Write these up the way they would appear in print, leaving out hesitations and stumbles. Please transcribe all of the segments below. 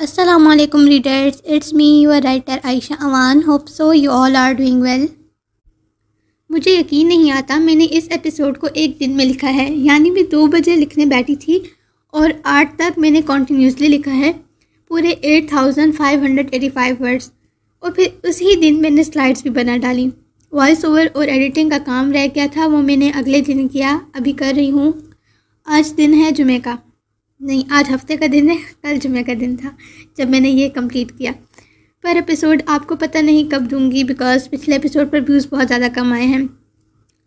Assalamu alaikum readers, it's me your writer Aisha Awan. Hope so you all are doing well. مجھے یقین نہیں آتا میں نے اس ایپیسوڈ کو ایک دن میں لکھا ہے، یعنی میں 2 بجے لکھنے بیٹھی تھی اور 8 تک میں نے کنٹینیوسلی لکھا ہے پورے 8585 ورڈز، اور پھر اسی دن میں نے سلائڈز بھی بنا ڈالی۔ وائس اوور اور ایڈیٹنگ کا کام رہ گیا تھا، وہ میں نے اگلے دن کیا، ابھی کر رہی ہوں۔ آج دن ہے جمعہ کا، نہیں آج ہفتے کا دن ہے، کل جمعہ کا دن تھا جب میں نے یہ کمپلیٹ کیا۔ پر ایپیسوڈ آپ کو پتہ نہیں کب دوں گی، بیکاز پچھلے ایپیسوڈ پر ویوز بہت زیادہ کم آئے ہیں۔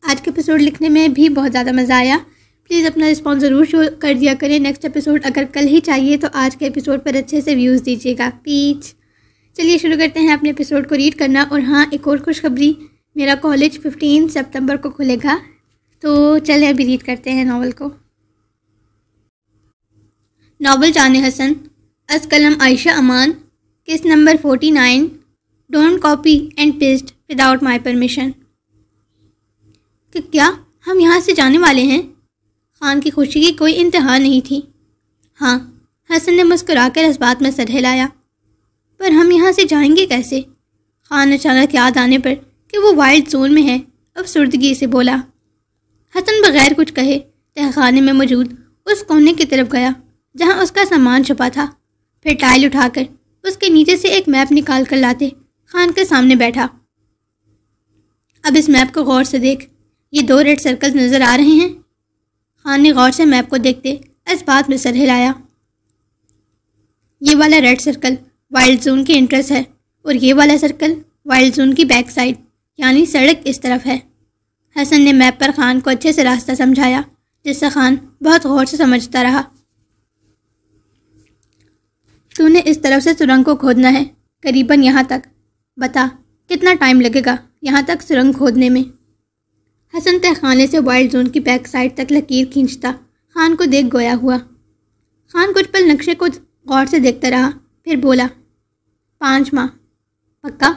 آج کے ایپیسوڈ لکھنے میں بھی بہت زیادہ مزہ آیا۔ پلیز اپنا رسپانس ضرور شو کر دیا کریں۔ نیکسٹ ایپیسوڈ اگر کل ہی چاہیے تو آج کے ایپیسوڈ پر اچھے سے ویوز دیجیے گا پلیز۔ چلیے شروع کرتے ہیں اپنے ایپیسوڈ کو ریڈ کرنا۔ اور ہاں، ایک اور خوشخبری، میرا کالج 15 سپتمبر کو کھلے گا، تو چلیں ابھی ریڈ کرتے ہیں ناول کو۔ ناول جان حسن، از قلم عائشہ امان، case number 49، don't copy and paste without my permission. کہ کیا ہم یہاں سے جانے والے ہیں؟ خان کی خوشی کی کوئی انتہا نہیں تھی۔ ہاں، حسن نے مسکرا کر اس بات میں سر ہلایا۔ پر ہم یہاں سے جائیں گے کیسے؟ خان اچانک یاد آنے پر کہ وہ وائلڈ زون میں ہے افسردگی سے بولا۔ حسن بغیر کچھ کہے تہخانے میں موجود اس کونے کی طرف گیا جہاں اس کا سامان چھپا تھا، پھر ٹائل اٹھا کر اس کے نیچے سے ایک میپ نکال کر لاتے خان کے سامنے بیٹھا۔ اب اس میپ کو غور سے دیکھ، یہ 2 ریڈ سرکلز نظر آ رہے ہیں۔ خان نے غور سے میپ کو دیکھتے اس بات میں سر ہلایا۔ یہ والا ریڈ سرکل وائلڈ زون کی انٹرس ہے اور یہ والا سرکل وائلڈ زون کی بیک سائڈ، یعنی سڑک اس طرف ہے۔ حسن نے میپ پر خان کو اچھے سے راستہ سمجھایا، جس سے خان بہت غور سے سمجھتا رہا۔ تو نے اس طرف سے سرنگ کو کھودنا ہے، قریباً یہاں تک۔ بتا کتنا ٹائم لگے گا یہاں تک سرنگ کھودنے میں؟ حسن تہخانے سے وائلڈ زون کی بیک سائڈ تک لکیر کھینچتا خان کو دیکھ گویا ہوا۔ خان کچھ پل نقشے کو غور سے دیکھتا رہا، پھر بولا، 5 ماہ پکا؟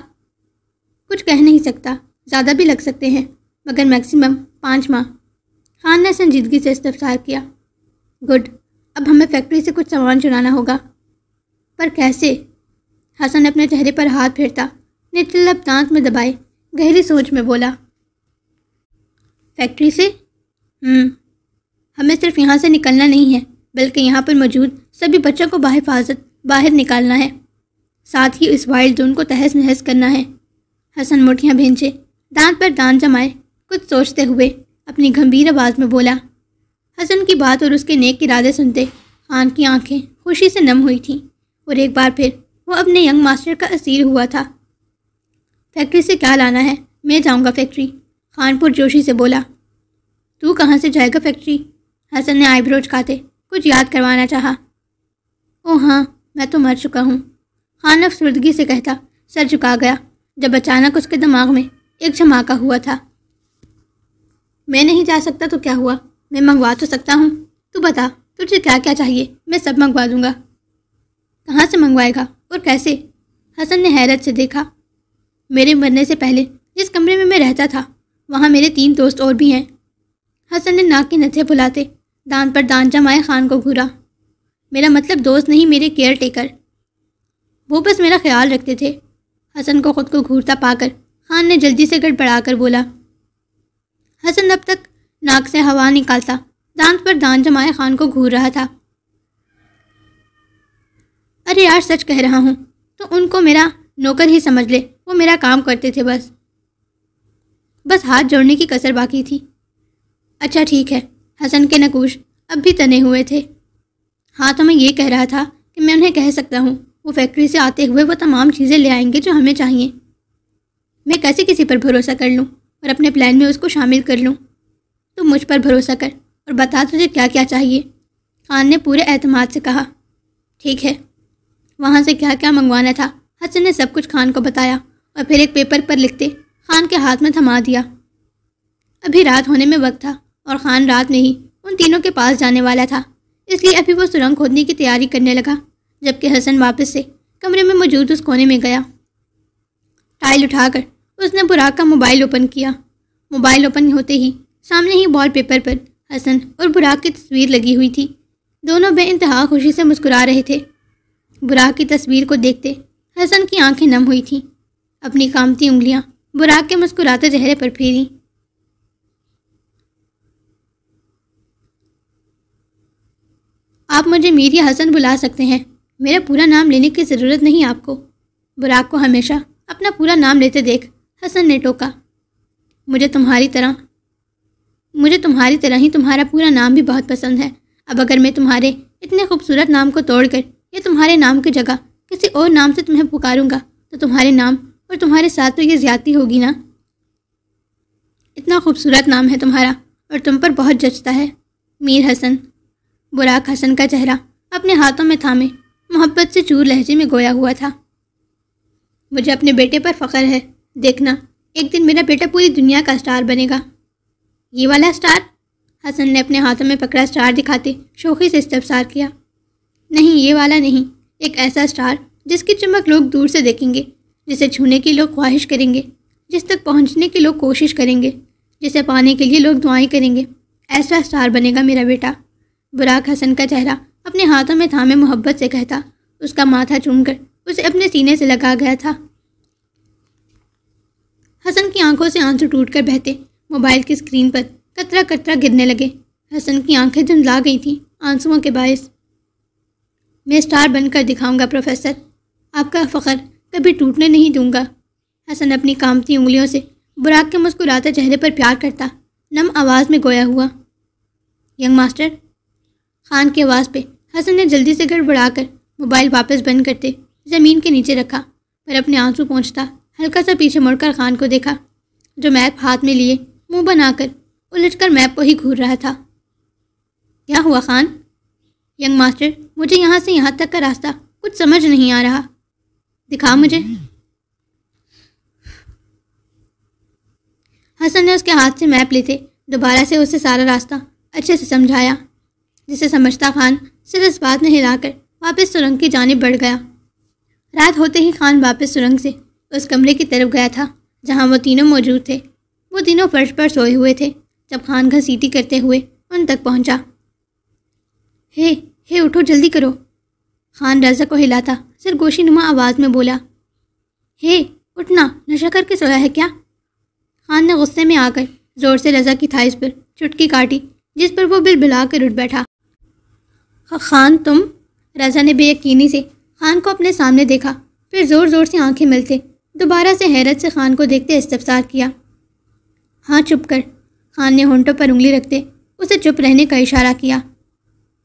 کچھ کہہ نہیں سکتا، زیادہ بھی لگ سکتے ہیں، مگر میکسیمم 5 ماہ۔ خان نے سنجیدگی سے استفسار کیا۔ گڈ، اب ہمیں فیکٹری سے کچھ سامان چرانا ہوگا، پر کیسے؟ حسن اپنے چہرے پر ہاتھ پھیرتا نچلے لب دانت میں دبائے گہری سوچ میں بولا، فیکٹری سے؟ ہمیں صرف یہاں سے نکلنا نہیں ہے، بلکہ یہاں پر موجود سبھی بچوں کو بحفاظت باہر نکالنا ہے، ساتھ ہی اس وائلڈ زون کو تہس نہس کرنا ہے۔ حسن مٹھیاں بھینچے دانت پر دانت جمائے کچھ سوچتے ہوئے اپنی گھمبیر آواز میں بولا۔ حسن کی بات اور اس کے نیک ارادے سنتے خان کی آنکھیں خوشی سے نم ہوئی تھیں، اور ایک بار پھر وہ اپنے ینگ ماسٹر کا اسیر ہوا تھا۔ فیکٹری سے کیا لانا ہے؟ میں جاؤں گا فیکٹری، خان پرجوشی سے بولا۔ تو کہاں سے جائے گا فیکٹری؟ حسن نے آئی برو چکاتے کچھ یاد کروانا چاہا۔ او ہاں، میں تو مر چکا ہوں، خان افسردگی سے کہتا سر جھکا گیا، جب اچانک اس کے دماغ میں ایک جھماکا ہوا تھا۔ میں نہیں جا سکتا تو کیا ہوا، میں منگوا تو سکتا ہوں۔ تو بتا تجھے کیا کیا چاہیے، میں سب منگوا دوں گا۔ کہاں سے منگوائے گا اور کیسے؟ حسن نے حیرت سے دیکھا۔ میرے مرنے سے پہلے جس کمرے میں رہتا تھا وہاں میرے 3 دوست اور بھی ہیں۔ حسن نے ناک کی نتھے پھلاتے دانت پر دانت جمائے خان کو گھورا۔ میرا مطلب دوست نہیں، میرے کیئر ٹیکر، وہ بس میرا خیال رکھتے تھے۔ حسن کو خود کو گھورتا پا کر خان نے جلدی سے گڑبڑا کر بولا۔ حسن اب تک ناک سے ہوا نکالتا دانت پر دانت جمائے خان کو گھور رہا تھا۔ ارے یار، سچ کہہ رہا ہوں، تو ان کو میرا نوکر ہی سمجھ لے، وہ میرا کام کرتے تھے، بس ہاتھ جوڑنے کی کسر باقی تھی۔ اچھا ٹھیک ہے، حسن کے نقوش اب بھی تنے ہوئے تھے۔ ہاں، تو میں یہ کہہ رہا تھا کہ میں انہیں کہہ سکتا ہوں وہ فیکٹری سے آتے ہوئے وہ تمام چیزیں لے آئیں گے جو ہمیں چاہیے۔ میں کیسے کسی پر بھروسہ کر لوں اور اپنے پلان میں اس کو شامل کر لوں؟ تو مجھ پر بھروسہ کر اور بتا تجھے کیا کیا چاہیے، خان نے پورے اعتماد سے کہا۔ ٹھیک ہے، وہاں سے کیا کیا منگوانا تھا حسن نے سب کچھ خان کو بتایا، اور پھر ایک پیپر پر لکھتے خان کے ہاتھ میں تھما دیا۔ ابھی رات ہونے میں وقت تھا اور خان رات میں ہی ان تینوں کے پاس جانے والا تھا، اس لیے ابھی وہ سرنگ کھودنے کی تیاری کرنے لگا، جبکہ حسن واپس سے کمرے میں موجود اس کونے میں گیا۔ ٹائل اٹھا کر اس نے براق کا موبائل اوپن کیا۔ موبائل اوپن ہوتے ہی سامنے ہی وال پیپر پر حسن اور براق کی تصویر لگی ہوئی تھی۔ دونوں بے انتہا خوشی سے مسکرا رہے تھے۔ براق کی تصویر کو دیکھتے حسن کی آنکھیں نم ہوئی تھیں۔ اپنی کامتی انگلیاں براق کے مسکراتے چہرے پر پھیری۔ آپ مجھے میر یا حسن بلا سکتے ہیں، میرا پورا نام لینے کی ضرورت نہیں آپ کو۔ براق کو ہمیشہ اپنا پورا نام لیتے دیکھ حسن نے ٹوکا۔ مجھے تمہاری طرح ہی تمہارا پورا نام بھی بہت پسند ہے۔ اب اگر میں تمہارے اتنے خوبصورت نام کو توڑ کر یا تمہارے نام کی جگہ کسی اور نام سے تمہیں پکاروں گا تو تمہارے نام اور تمہارے ساتھ تو یہ زیادتی ہوگی نا۔ اتنا خوبصورت نام ہے تمہارا اور تم پر بہت جچتا ہے، میر حسن۔ براق حسن کا چہرہ اپنے ہاتھوں میں تھامے محبت سے چور لہجے میں گویا ہوا تھا۔ مجھے اپنے بیٹے پر فخر ہے، دیکھنا ایک دن میرا بیٹا پوری دنیا کا اسٹار بنے گا۔ یہ والا اسٹار؟ حسن نے اپنے ہاتھوں میں پکڑا اسٹار دکھاتے شوخی سے استفسار کیا۔ نہیں، یہ والا نہیں، ایک ایسا اسٹار جس کی چمک لوگ دور سے دیکھیں گے، جسے چھونے کی لوگ خواہش کریں گے، جس تک پہنچنے کی لوگ کوشش کریں گے، جسے پانے کے لیے لوگ دعائیں کریں گے، ایسا اسٹار بنے گا میرا بیٹا۔ براق حسن کا چہرہ اپنے ہاتھوں میں تھامے محبت سے کہتا، اس کا ماتھا چوم کر اسے اپنے سینے سے لگا گیا تھا۔ حسن کی آنکھوں سے آنسو ٹوٹ کر بہتے موبائل کی اسکرین پر قطرہ قطرہ گرنے لگے۔ حسن کی آنکھیں دھندلا گئی تھیں آنسوؤں کے باعث۔ میں اسٹار بن کر دکھاؤں گا پروفیسر، آپ کا فخر کبھی ٹوٹنے نہیں دوں گا۔ حسن اپنی کامتی انگلیوں سے براق کے مسکراتے چہرے پر پیار کرتا نم آواز میں گویا ہوا۔ Young master? خان کی آواز پہ حسن نے جلدی سے گڑبڑا کر موبائل واپس بند کرتے زمین کے نیچے رکھا، پر اپنے آنسو پہنچتا ہلکا سا پیچھے مڑ کر خان کو دیکھا، جو میپ ہاتھ میں لیے منہ بنا کر الجھ کر میپ کو ہی گھور رہا تھا۔ کیا ہوا خان؟ ینگ ماسٹر، مجھے یہاں سے یہاں تک کا راستہ کچھ سمجھ نہیں آ رہا، دکھا مجھے۔ حسن نے اس کے ہاتھ سے میپ لیتے دوبارہ سے اسے سارا راستہ اچھے سے سمجھایا، جسے سمجھتا خان صرف اس بات میں ہلا کر واپس سرنگ کی جانب بڑھ گیا۔ رات ہوتے ہی خان واپس سرنگ سے اس کمرے کی طرف گیا تھا جہاں وہ تینوں موجود تھے۔ وہ تینوں فرش پر سوئے ہوئے تھے جب خان گھسیٹی کرتے ہوئے ان تک پہنچا۔ ہے اٹھو، جلدی کرو، خان رضا کو ہلاتا سرگوشی نما آواز میں بولا۔ اٹھنا، نشہ کر کے سویا ہے کیا؟ خان نے غصے میں آ کر زور سے رضا کی تھائس پر چٹکی کاٹی، جس پر وہ بلبلا کر اٹھ بیٹھا۔ خان تم؟ رضا نے بے یقینی سے خان کو اپنے سامنے دیکھا، پھر زور زور سے آنکھیں ملتے دوبارہ سے حیرت سے خان کو دیکھتے استفسار کیا۔ ہاں چپ کر، خان نے ہونٹوں پر انگلی رکھتے اسے چپ رہنے کا اشارہ کیا۔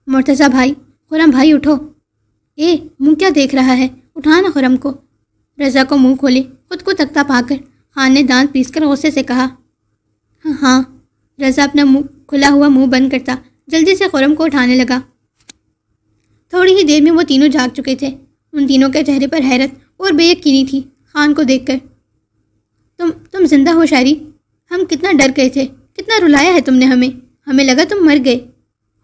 مرتضیٰ بھائی، خرم بھائی اٹھو۔ منہ کیا دیکھ رہا ہے، اٹھانا خرم کو۔ رضا کو منہ کھولے خود کو تکتا پا کر خان نے دانت پیس کر غصے سے کہا۔ ہاں۔ رضا اپنا کھلا ہوا منہ بند کرتا جلدی سے خرم کو اٹھانے لگا۔ تھوڑی ہی دیر میں وہ تینوں جاگ چکے تھے۔ ان تینوں کے چہرے پر حیرت اور بے یقینی تھی خان کو دیکھ کر۔ تم زندہ ہو شاعری؟ ہم کتنا ڈر گئے تھے، کتنا رلایا ہے تم نے ہمیں لگا تم مر گئے۔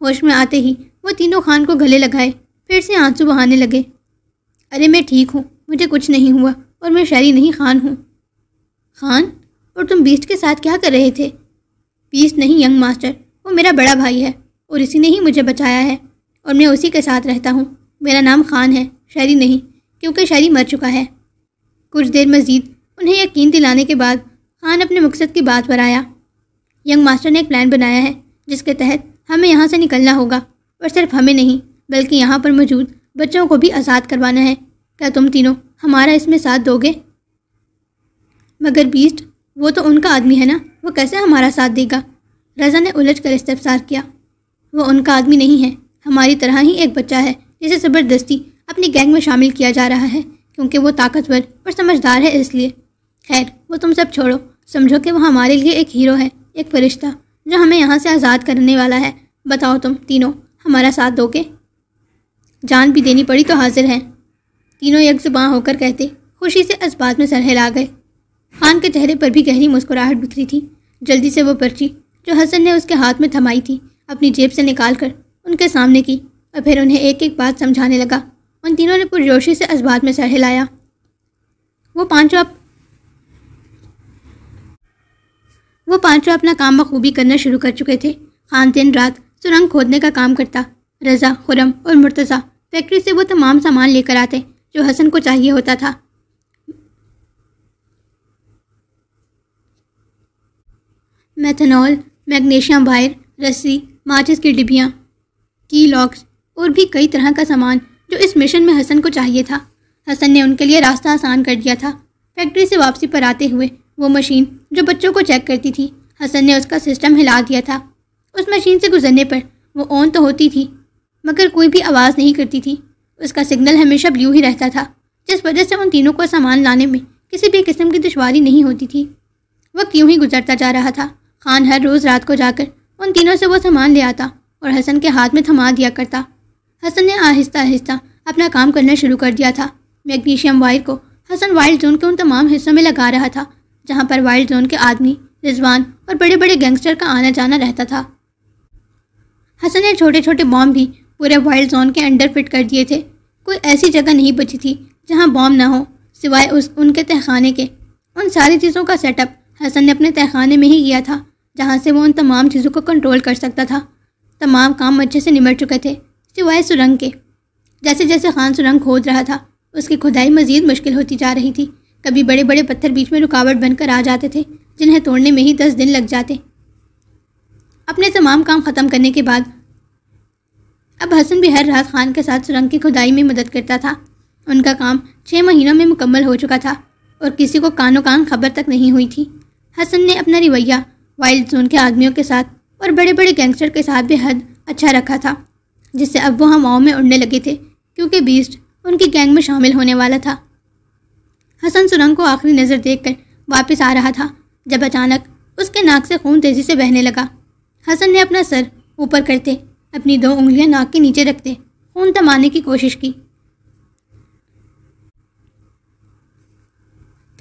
ہوش میں آتے ہی وہ تینوں خان کو گلے لگائے، پھر سے آنسو بہانے لگے۔ ارے میں ٹھیک ہوں، مجھے کچھ نہیں ہوا، اور میں شاعری نہیں خان ہوں۔ خان؟ اور تم بیسٹ کے ساتھ کیا کر رہے تھے؟ بیسٹ نہیں ینگ ماسٹر، وہ میرا بڑا بھائی ہے اور اسی نے ہی مجھے بچایا ہے، اور میں اسی کے ساتھ رہتا ہوں۔ میرا نام خان ہے، شاعری نہیں، کیونکہ شاعری مر چکا ہے۔ کچھ دیر مزید انہیں یقین دلانے کے بعد خان اپنے مقصد کی بات پر آیا۔ ینگ ماسٹر نے ایک پلان بنایا ہے جس کے تحت ہمیں یہاں سے نکلنا ہوگا، اور صرف ہمیں نہیں بلکہ یہاں پر موجود بچوں کو بھی آزاد کروانا ہے۔ کیا تم تینوں ہمارا اس میں ساتھ دو گے؟ مگر بیسٹ، وہ تو ان کا آدمی ہے نا، وہ کیسے ہمارا ساتھ دے گا؟ رضا نے الجھ کر استفسار کیا۔ وہ ان کا آدمی نہیں ہے، ہماری طرح ہی ایک بچہ ہے جسے زبردستی اپنی گینگ میں شامل کیا جا رہا ہے کیونکہ وہ طاقتور اور سمجھدار ہے اس لیے۔ خیر وہ تم سب چھوڑو، سمجھو کہ وہ ہمارے لیے ایک ہیرو ہے، ایک فرشتہ جو ہمیں یہاں سے آزاد کرنے والا ہے۔ بتاؤ تم تینوں ہمارا ساتھ دو گے؟ جان بھی دینی پڑی تو حاضر ہیں، تینوں یک زباں ہو کر کہتے خوشی سے اس بات میں سر ہلا گئے۔ خان کے چہرے پر بھی گہری مسکراہٹ بکھری تھی۔ جلدی سے وہ پرچی جو حسن نے اس کے ہاتھ میں تھمائی تھی اپنی جیب سے نکال کر ان کے سامنے کی، اور پھر انہیں ایک ایک بات سمجھانے لگا۔ ان تینوں نے پرجوشی سے اس بات میں سر ہلایا۔ وہ پانچوں اپنا کام بخوبی کرنا شروع کر چکے تھے۔ خان دن رات سرنگ کھودنے کا کام کرتا، رضا، خرم اور مرتضیٰ فیکٹری سے وہ تمام سامان لے کر آتے جو حسن کو چاہیے ہوتا تھا۔ میتھنول، میگنیشیم وائر، رسی، ماچس کی ڈبیاں، کی لاکس اور بھی کئی طرح کا سامان جو اس مشن میں حسن کو چاہیے تھا۔ حسن نے ان کے لیے راستہ آسان کر دیا تھا۔ فیکٹری سے واپسی پر آتے ہوئے وہ مشین جو بچوں کو چیک کرتی تھی، حسن نے اس کا سسٹم ہلا دیا تھا۔ اس مشین سے گزرنے پر وہ آن تو ہوتی تھی مگر کوئی بھی آواز نہیں کرتی تھی۔ اس کا سگنل ہمیشہ بلیو ہی رہتا تھا، جس وجہ سے ان تینوں کو سامان لانے میں کسی بھی قسم کی دشواری نہیں ہوتی تھی۔ وقت یوں ہی گزرتا جا رہا تھا۔ خان ہر روز رات کو جا کر ان تینوں سے وہ سامان لے آتا اور حسن کے ہاتھ میں تھما دیا کرتا۔ حسن نے آہستہ آہستہ اپنا کام کرنا شروع کر دیا تھا۔ میگنیشیم وائر کو حسن وائلڈ زون کے ان تمام حصوں میں لگا رہا تھا جہاں پر وائلڈ زون کے آدمی، رضوان اور بڑے بڑے گینگسٹر کا آنا جانا رہتا تھا۔ حسن نے چھوٹے چھوٹے بام بھی پورے وائلڈ زون کے انڈر فٹ کر دیے تھے۔ کوئی ایسی جگہ نہیں بچی تھی جہاں بام نہ ہو سوائے ان کے تہخانے کے۔ ان ساری چیزوں کا سیٹ اپ حسن نے اپنے تہخانے میں ہی کیا تھا جہاں سے وہ ان تمام چیزوں کو کنٹرول کر سکتا تھا۔ تمام کام اچھے سے نمٹ چکے تھے سوائے سرنگ کے۔ جیسے جیسے خان سرنگ کھود رہا تھا اس کی کھدائی مزید مشکل ہوتی جا رہی تھی۔ کبھی بڑے بڑے پتھر بیچ میں رکاوٹ بن کر آ جاتے تھے جنہیں توڑنے میں ہی 10 دن لگ جاتے۔ اپنے تمام کام ختم کرنے کے بعد اب حسن بھی ہر رات خان کے ساتھ سرنگ کی کھدائی میں مدد کرتا تھا۔ ان کا کام 6 مہینوں میں مکمل ہو چکا تھا اور کسی کو کانوں کان خبر تک نہیں ہوئی تھی۔ حسن نے اپنا رویہ وائلڈ زون کے آدمیوں کے ساتھ اور بڑے بڑے گینگسٹر کے ساتھ بے حد اچھا رکھا تھا، جس سے اب وہ ہواؤں میں اڑنے لگے تھے کیونکہ بیسٹ ان کی گینگ میں شامل ہونے والا تھا۔ حسن سرنگ کو آخری نظر دیکھ کر واپس آ رہا تھا جب اچانک اس کے ناک سے خون تیزی سے بہنے لگا۔ حسن نے اپنا سر اوپر کرتے اپنی 2 انگلیاں ناک کے نیچے رکھتے خون تھمانے کی کوشش کی،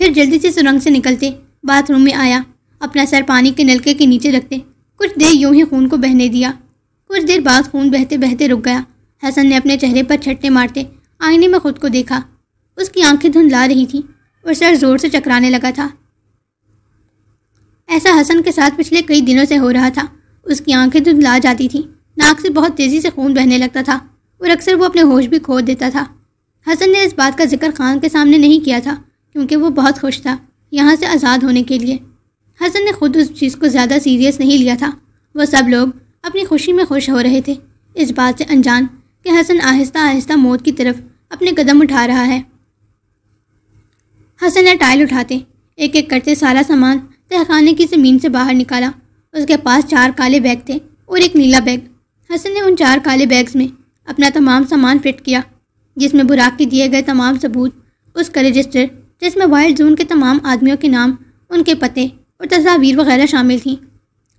پھر جلدی سے سرنگ سے نکلتے باتھ روم میں آیا، اپنا سر پانی کے نلکے کے نیچے رکھتے کچھ دیر یوں ہی خون کو بہنے دیا۔ کچھ دیر بعد خون بہتے بہتے رک گیا۔ حسن نے اپنے چہرے پر چھٹے مارتے آئینے میں خود کو دیکھا۔ اس کی آنکھیں دھندلا رہی تھیں اور سر زور سے چکرانے لگا تھا۔ ایسا حسن کے ساتھ پچھلے کئی دنوں سے ہو رہا تھا۔ اس کی آنکھیں دھندلا جاتی تھیں، ناک سے بہت تیزی سے خون بہنے لگتا تھا اور اکثر وہ اپنے ہوش بھی کھو دیتا تھا۔ حسن نے اس بات کا ذکر خان کے سامنے نہیں کیا تھا کیونکہ وہ بہت خوش تھا یہاں سے آزاد ہونے کے لیے۔ حسن نے خود اس چیز کو زیادہ سیریس نہیں لیا تھا۔ وہ سب لوگ اپنی خوشی میں خوش ہو رہے تھے، اس بات سے انجان کہ حسن آہستہ آہستہ موت کی طرف اپنے قدم اٹھا رہا ہے۔ حسن نے ٹائل اٹھاتے ایک ایک کرتے سارا سامان تہخانے کی زمین سے باہر نکالا۔ اس کے پاس 4 کالے بیگ تھے اور ایک نیلا بیگ۔ حسن نے ان 4 کالے بیگز میں اپنا تمام سامان فٹ کیا، جس میں براق کے دیے گئے تمام ثبوت، اس کا رجسٹر جس میں وائلڈ زون کے تمام آدمیوں کے نام، ان کے پتے اور تصاویر وغیرہ شامل تھیں،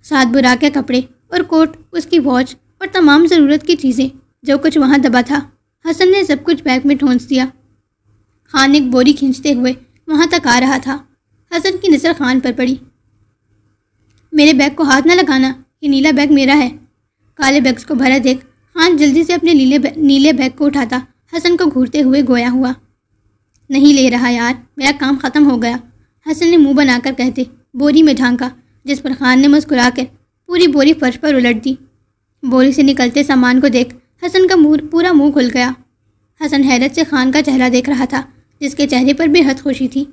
ساتھ براق کے کپڑے اور کوٹ، اس کی واچ اور تمام ضرورت کی چیزیں جو کچھ وہاں دبا تھا۔ حسن نے سب کچھ بیگ میں ٹھونس دیا۔ خان ایک بوری کھینچتے ہوئے وہاں تک آ رہا تھا۔ حسن کی نظر خان پر پڑی۔ میرے بیگ کو ہاتھ نہ لگانا، یہ نیلا بیگ میرا ہے۔ کالے بیگز کو بھرا دیکھ خان جلدی سے اپنے نیلے بیگ کو اٹھاتا حسن کو گھورتے ہوئے گویا ہوا۔ نہیں لے رہا یار، میرا کام ختم ہو گیا، حسن نے منہ بنا کر کہتے بوری میں جھانکا، جس پر خان نے مسکرا کر پوری بوری فرش پر الٹ دی۔ بوری سے نکلتے سامان کو دیکھ حسن کا پورا منہ کھل گیا۔ حسن حیرت سے خان کا چہرہ دیکھ رہا تھا جس کے چہرے پر بے حد خوشی تھی۔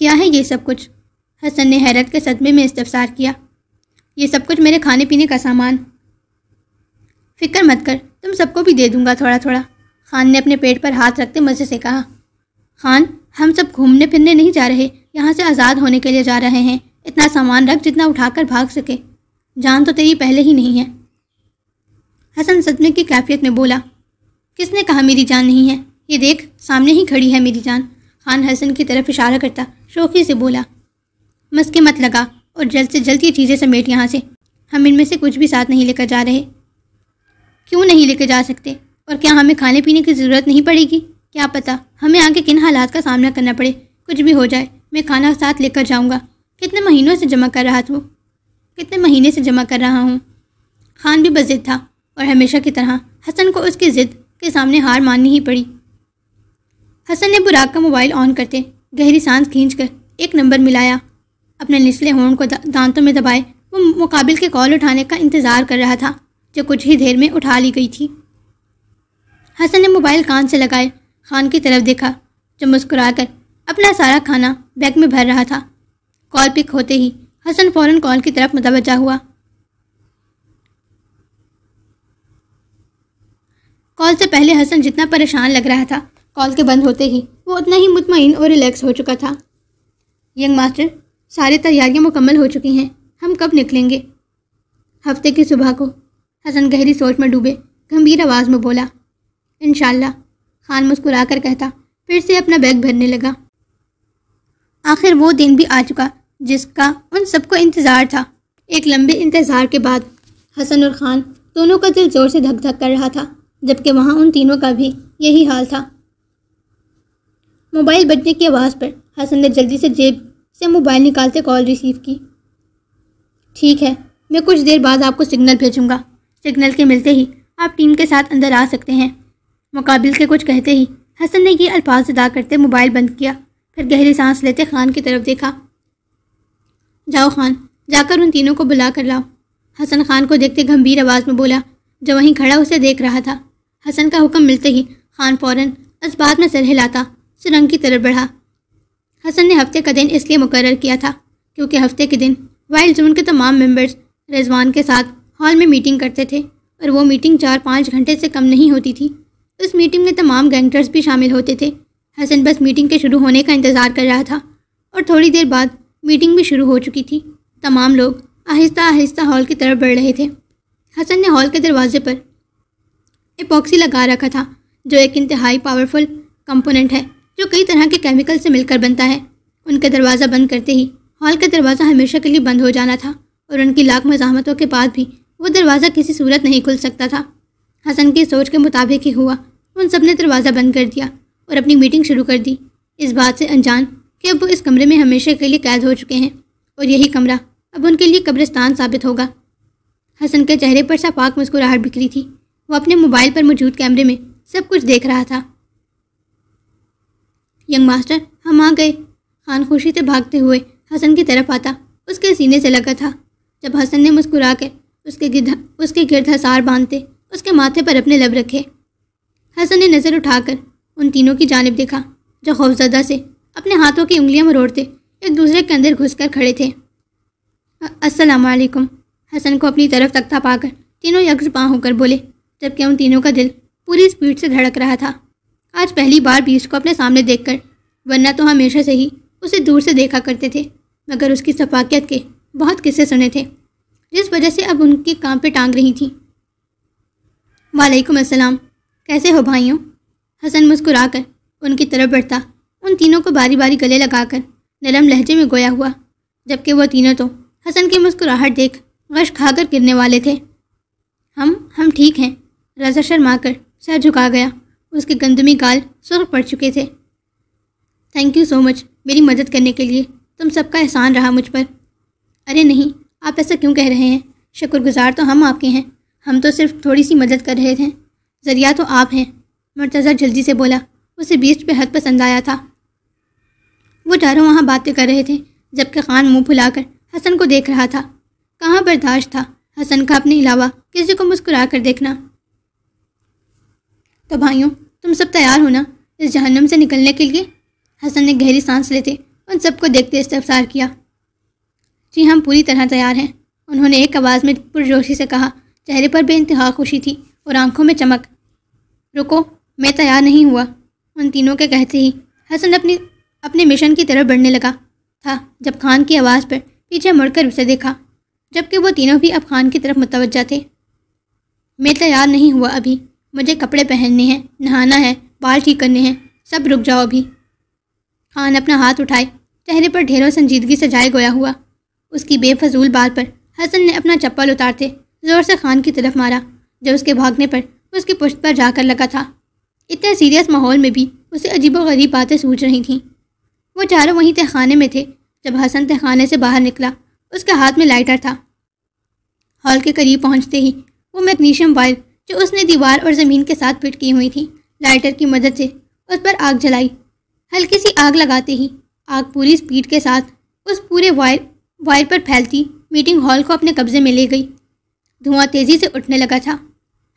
کیا ہے یہ سب کچھ؟ حسن نے حیرت کے صدمے میں استفسار کیا۔ یہ سب کچھ میرے کھانے پینے کا سامان۔ فکر مت کر، تم سب کو بھی دے دوں گا تھوڑا تھوڑا، خان نے اپنے پیٹ پر ہاتھ رکھتے مزے سے کہا۔ خان، ہم سب گھومنے پھرنے نہیں جا رہے، یہاں سے آزاد ہونے کے لیے جا رہے ہیں۔ اتنا سامان رکھ جتنا اٹھا کر بھاگ سکے، جان تو تیری پہلے ہی نہیں ہے۔ حسن صدمے کی کیفیت میں بولا۔ کس نے کہا میری جان نہیں ہے؟ یہ دیکھ، سامنے ہی کھڑی ہے میری جان۔ خان حسن کی طرف اشارہ کرتا شوخی سے بولا۔ مسکے مت لگا اور جلد سے جلد یہ چیزیں سمیٹ یہاں سے، ہم ان میں سے کچھ بھی ساتھ نہیں لے کر جا رہے۔ کیوں نہیں لے کے جا سکتے؟ اور کیا ہمیں کھانے پینے کی ضرورت نہیں پڑے گی؟ کیا پتہ ہمیں آگے کن حالات کا سامنا کرنا پڑے، کچھ بھی ہو جائے میں کھانا ساتھ لے کر جاؤں گا۔ کتنے مہینے سے جمع کر رہا ہوں۔ خان بھی بضد تھا اور ہمیشہ کی طرح حسن کو اس کی ضد کے سامنے ہار ماننی ہی پڑی۔ حسن نے براق کا موبائل آن کرتے گہری سانس کھینچ کر ایک نمبر ملایا، اپنے نچلے ہونٹ کو دانتوں میں دبائے وہ مقابل کے کال اٹھانے کا انتظار کر رہا تھا جو کچھ ہی دیر میں اٹھا لی گئی تھی۔ حسن نے موبائل کان سے لگائے خان کی طرف دیکھا جو مسکرا کر اپنا سارا کھانا بیگ میں بھر رہا تھا۔ کال پک ہوتے ہی حسن فوراً کال کی طرف متوجہ ہوا۔ کال سے پہلے حسن جتنا پریشان لگ رہا تھا، کال کے بند ہوتے ہی وہ اتنا ہی مطمئن اور ریلیکس ہو چکا تھا۔ ینگ ماسٹر، ساری تیاریاں مکمل ہو چکی ہیں، ہم کب نکلیں گے؟ ہفتے کی صبح کو، حسن گہری سوچ میں ڈوبے گمبھیر آواز میں بولا۔ انشاءاللہ، خان مسکرا کر کہتا، پھر سے اپنا بیگ بھرنے لگا۔ آخر وہ دن بھی آ چکا جس کا ان سب کو انتظار تھا۔ ایک لمبے انتظار کے بعد حسن اور خان دونوں کا دل زور سے دھک دھک کر رہا تھا، جبکہ وہاں ان تینوں کا بھی یہی حال تھا۔ موبائل بجنے کی آواز پر حسن نے جلدی سے جیب سے موبائل نکالتے کال ریسیو کی۔ ٹھیک ہے، میں کچھ دیر بعد آپ کو سگنل بھیجوں گا، سگنل کے ملتے ہی آپ ٹیم کے ساتھ اندر آ سکتے ہیں۔ مقابل کے کچھ کہتے ہی حسن نے یہ الفاظ ادا کرتے موبائل بند کیا، پھر گہری سانس لیتے خان کی طرف دیکھا۔ جاؤ خان، جا کر ان تینوں کو بلا کر لاؤ، حسن خان کو دیکھتے گمبھیر آواز میں بولا جو وہیں کھڑا اسے دیکھ رہا تھا۔ حسن کا حکم ملتے ہی خان فوراً اسباب میں سر ہلاتا سرنگ کی طرف بڑھا۔ حسن نے ہفتے کا دن اس لیے مقرر کیا تھا کیونکہ ہفتے کے دن وائلڈ زون کے تمام ممبرز رضوان کے ساتھ ہال میں میٹنگ کرتے تھے، اور وہ میٹنگ 4-5 گھنٹے سے کم نہیں ہوتی تھی۔ اس میٹنگ میں تمام گینگسٹرز بھی شامل ہوتے تھے۔ حسن بس میٹنگ کے شروع ہونے کا انتظار کر رہا تھا، اور تھوڑی دیر بعد میٹنگ بھی شروع ہو چکی تھی۔ تمام لوگ آہستہ آہستہ ہال کی طرف بڑھ رہے تھے۔ حسن نے ہال کے دروازے پر ایپوکسی لگا رکھا تھا، جو ایک انتہائی پاورفل کمپوننٹ ہے جو کئی طرح کے کیمیکل سے مل کر بنتا ہے۔ ان کا دروازہ بند کرتے ہی ہال کا دروازہ ہمیشہ کے لیے بند ہو جانا تھا، اور ان کی لاکھ مزاحمتوں کے بعد بھی وہ دروازہ کسی صورت نہیں کھل سکتا تھا۔ حسن کی سوچ کے مطابق ہی ہوا۔ ان سب نے دروازہ بند کر دیا اور اپنی میٹنگ شروع کر دی، اس بات سے انجان کہ اب وہ اس کمرے میں ہمیشہ کے لیے قید ہو چکے ہیں، اور یہی کمرہ اب ان کے لیے قبرستان ثابت ہوگا۔ حسن کے چہرے پر شفاف مسکراہٹ بکھری تھی۔ وہ اپنے موبائل پر موجود کیمرے میں سب کچھ دیکھ رہا تھا۔ ینگ ماسٹر، ہم آ گئے۔ خان خوشی سے بھاگتے ہوئے حسن کی طرف آتا اس کے سینے سے لگا تھا۔ جب حسن نے مسکرا کر اس کے گرد حصار باندھتے اس کے ماتھے پر اپنے لب رکھے، حسن نے نظر اٹھا کر ان تینوں کی جانب دیکھا جو خوفزدہ سے اپنے ہاتھوں کی انگلیاں مروڑتے ایک دوسرے کے اندر گھس کر کھڑے تھے۔ السلام علیکم، حسن کو اپنی طرف تکتا پا کر تینوں یکس پاں ہو کر بولے، جبکہ ان تینوں کا دل پوری اسپیڈ سے دھڑک رہا تھا۔ آج پہلی بار بیسٹ کو اپنے سامنے دیکھ کر، ورنہ تو ہمیشہ سے ہی اسے دور سے دیکھا کرتے تھے، مگر اس کی شفافیت کے بہت قصے سنے تھے، جس وجہ سے اب ان کی کام پہ ٹانگ رہی تھیں۔ وعلیکم السلام، کیسے ہو بھائیوں؟ حسن مسکرا کر ان کی طرف بڑھتا ان تینوں کو باری باری گلے لگا کر نرم لہجے میں گویا ہوا، جبکہ وہ تینوں تو حسن کی مسکراہٹ دیکھ غش کھا کر گرنے والے تھے۔ ہم ٹھیک ہیں، رضا شرما کر سر جھکا گیا، اس کے گندمی گال سرخ پڑ چکے تھے۔ تھینک یو سو مچ میری مدد کرنے کے لیے، تم سب کا احسان رہا مجھ پر۔ ارے نہیں، آپ ایسا کیوں کہہ رہے ہیں؟ شکر گزار تو ہم آپ کے ہیں، ہم تو صرف تھوڑی سی مدد کر رہے تھے، ذریعہ تو آپ ہیں، مرتضیٰ جلدی سے بولا۔ اسے بیسٹ پہ حد پسند آیا تھا۔ وہ چاروں وہاں باتیں کر رہے تھے، جبکہ خان منہ پھلا کر حسن کو دیکھ رہا تھا۔ کہاں برداشت تھا حسن کا اپنے علاوہ کسی کو مسکرا کر دیکھنا۔ تو بھائیوں، تم سب تیار ہو نا اس جہنم سے نکلنے کے لیے؟ حسن نے گہری سانس لیتے ان سب کو دیکھتے استفسار کیا۔ جی ہم پوری طرح تیار ہیں، انہوں نے ایک آواز میں پرجوشی سے کہا، چہرے پر بے انتہا خوشی تھی اور آنکھوں میں چمک۔ رکو، میں تیار نہیں ہوا، ان تینوں کے کہتے ہی حسن اپنے مشن کی طرف بڑھنے لگا تھا، جب خان کی آواز پر پیچھے مڑ کر اسے دیکھا، جبکہ وہ تینوں بھی اب خان کی طرف متوجہ تھے۔ میں تیار نہیں ہوا ابھی، مجھے کپڑے پہننے ہیں، نہانا ہے، بال ٹھیک کرنے ہیں، سب رک جاؤ ابھی۔ خان اپنا ہاتھ اٹھائے، چہرے پر ڈھیروں سنجیدگی سے جائے گویا ہوا۔ اس کی بے فضول بات پر حسن نے اپنا چپل اتارتے زور سے خان کی طرف مارا، جو اس کے بھاگنے پر اس کی پشت پر جا کر لگا تھا۔ اتنے سیریس ماحول میں بھی اسے عجیب و غریب باتیں سوچ رہی تھیں۔ وہ چاروں وہیں تہخانے میں تھے جب حسن تہخانے سے باہر نکلا، اس کے ہاتھ میں لائٹر تھا۔ ہال کے قریب پہنچتے ہی وہ میگنیشیم وائر جو اس نے دیوار اور زمین کے ساتھ فٹ کی ہوئی تھی، لائٹر کی مدد سے اس پر آگ جلائی۔ ہلکی سی آگ لگاتے ہی آگ پوری سپیڈ کے ساتھ اس پورے وائر پر پھیلتی میٹنگ ہال کو اپنے قبضے میں لے گئی۔ دھواں تیزی سے اٹھنے لگا تھا۔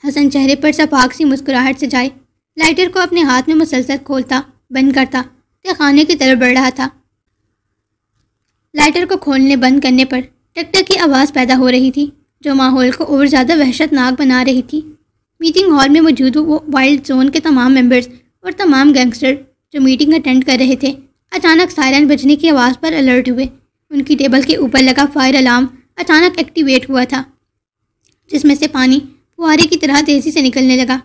حسن چہرے پر شفاف سی مسکراہٹ سے جائے لائٹر کو اپنے ہاتھ میں مسلسل کھولتا بند کرتا تہ خانے کی طرف بڑھ رہا تھا۔ لائٹر کو کھولنے بند کرنے پر ٹک ٹک کی آواز پیدا ہو رہی تھی جو ماحول کو اور زیادہ وحشت ناک بنا رہی تھی۔ میٹنگ ہال میں موجود وہ وائلڈ زون کے تمام ممبرز اور تمام گینگسٹر جو میٹنگ اٹینڈ کر رہے تھے اچانک سائرن بجنے کی آواز پر الرٹ ہوئے۔ ان کی ٹیبل کے اوپر لگا فائر الارم اچانک ایکٹیویٹ ہوا تھا جس میں سے پانی فوارے کی طرح تیزی سے نکلنے لگا۔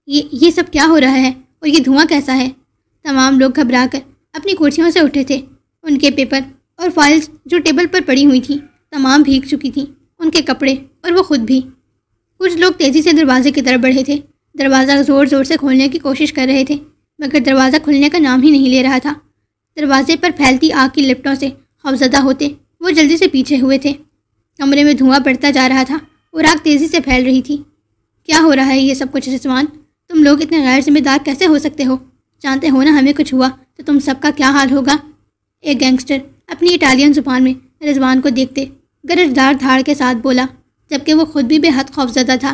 یہ سب کیا ہو رہا ہے اور یہ دھواں کیسا ہے؟ تمام لوگ گھبرا کر اپنی کرسیوں سے اٹھے تھے۔ ان کے پیپر اور فائلز جو ٹیبل پر پڑی ہوئی تھیں تمام بھیگ چکی تھیں، ان کے کپڑے اور وہ خود بھی۔ کچھ لوگ تیزی سے دروازے کی طرف بڑھے تھے، دروازہ زور زور سے کھولنے کی کوشش کر رہے تھے مگر دروازہ کھلنے کا نام ہی نہیں لے رہا تھا۔ دروازے پر پھیلتی آگ کی لپٹوں سے خوفزدہ ہوتے وہ جلدی سے پیچھے ہوئے تھے۔ کمرے میں دھواں بڑھتا جا رہا تھا اور آگ تیزی سے پھیل رہی تھی۔ کیا ہو رہا ہے یہ سب کچھ رضوان؟ تم لوگ اتنے غیر ذمہ دار کیسے ہو سکتے ہو؟ جانتے ہو نا ہمیں کچھ ہوا تو تم سب کا کیا حال ہوگا؟ ایک گینگسٹر اپنی اٹالین زبان میں رضوان کو دیکھتے گرجدار دھاڑ کے ساتھ بولا جبکہ وہ خود بھی بے حد خوفزدہ تھا۔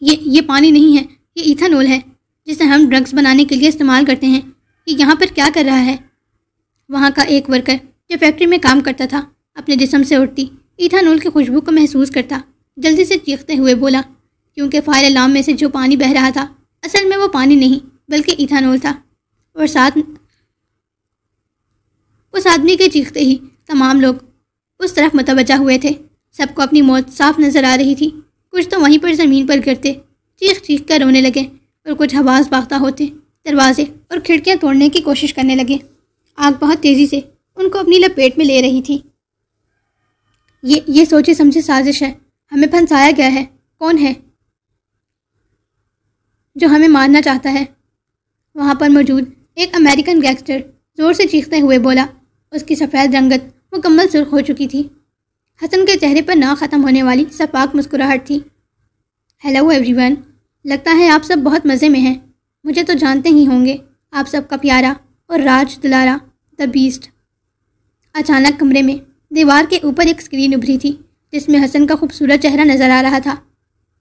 یہ پانی نہیں ہے، یہ ایتھانول ہے جسے ہم ڈرگز بنانے کے لیے استعمال کرتے ہیں۔ یہ یہاں پر کیا کر رہا ہے؟ وہاں کا ایک ورکر جو فیکٹری میں کام کرتا تھا اپنے جسم سے اٹھتی ایتھانول کی خوشبو کو محسوس کرتا جلدی سے چیختے ہوئے بولا کیونکہ فائر الارم میں سے جو پانی بہہ رہا تھا اصل میں وہ پانی نہیں بلکہ ایتھانول تھا۔ اور ساتھ اس آدمی کے چیختے ہی تمام لوگ اس طرف متوجہ ہوئے تھے۔ سب کو اپنی موت صاف نظر آ رہی تھی۔ کچھ تو وہیں پر زمین پر گرتے چیخ چیخ کر رونے لگے اور کچھ حواس باختہ ہوتے دروازے اور کھڑکیاں توڑنے کی کوشش کرنے لگے۔ آگ بہت تیزی سے ان کو اپنی لپیٹ میں لے رہی تھی۔ یہ سوچے سمجھے سازش ہے، ہمیں پھنسایا گیا ہے۔ کون ہے جو ہمیں مارنا چاہتا ہے؟ وہاں پر موجود ایک امریکن گینگسٹر زور سے چیختے ہوئے بولا۔ اس کی سفید رنگت مکمل سرخ ہو چکی تھی۔ حسن کے چہرے پر نہ ختم ہونے والی سپاک مسکراہٹ تھی۔ ہیلو ایوری ون، لگتا ہے آپ سب بہت مزے میں ہیں۔ مجھے تو جانتے ہی ہوں گے، آپ سب کا پیارا اور راج دلارا دا بیسٹ۔ اچانک کمرے میں دیوار کے اوپر ایک اسکرین ابھری تھی جس میں حسن کا خوبصورت چہرہ نظر آ رہا تھا۔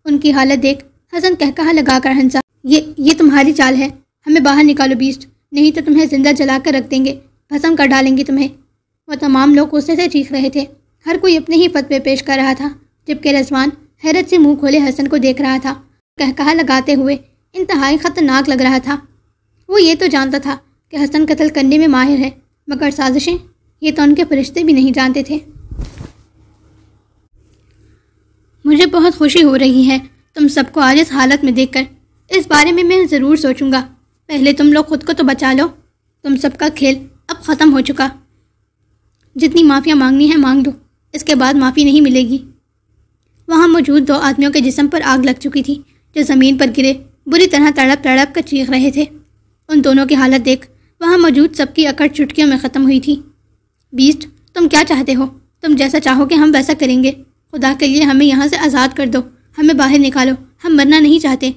ان کی حالت دیکھ حسن کہا لگا کر ہنسا۔ یہ تمہاری چال ہے، ہمیں باہر نکالو بیسٹ، نہیں تو تمہیں زندہ جلا کر رکھ دیں گے، بھسم کر ڈالیں گے تمہیں۔ وہ تمام لوگ غصے سے چیخ رہے تھے، ہر کوئی اپنے ہی فتوے پیش کر رہا تھا جبکہ رضوان حیرت سے منہ کھولے حسن کو دیکھ رہا تھا، کہا لگاتے ہوئے انتہائی خطرناک لگ رہا تھا۔ وہ یہ تو جانتا تھا کہ حسن قتل کرنے میں ماہر ہے مگر سازشیں یہ تو ان کے فرشتے بھی نہیں جانتے تھے۔ مجھے بہت خوشی ہو رہی ہے تم سب کو آج اس حالت میں دیکھ کر۔ اس بارے میں میں ضرور سوچوں گا۔ پہلے تم لوگ خود کو تو بچا لو، تم سب کا کھیل اب ختم ہو چکا۔ جتنی معافیاں مانگنی ہے مانگ دو، اس کے بعد معافی نہیں ملے گی۔ وہاں موجود 2 آدمیوں کے جسم پر آگ لگ چکی تھی جو زمین پر گرے بری طرح تڑپ تڑپ کر چیخ رہے تھے۔ ان دونوں کی حالت دیکھ وہاں موجود سب کی اکڑ چٹکیوں میں ختم ہوئی تھی۔ بیسٹ، تم کیا چاہتے ہو؟ تم جیسا چاہو کہ ہم ویسا کریں گے۔ خدا کے لیے ہمیں یہاں سے آزاد کر دو، ہمیں باہر نکالو، ہم مرنا نہیں چاہتے۔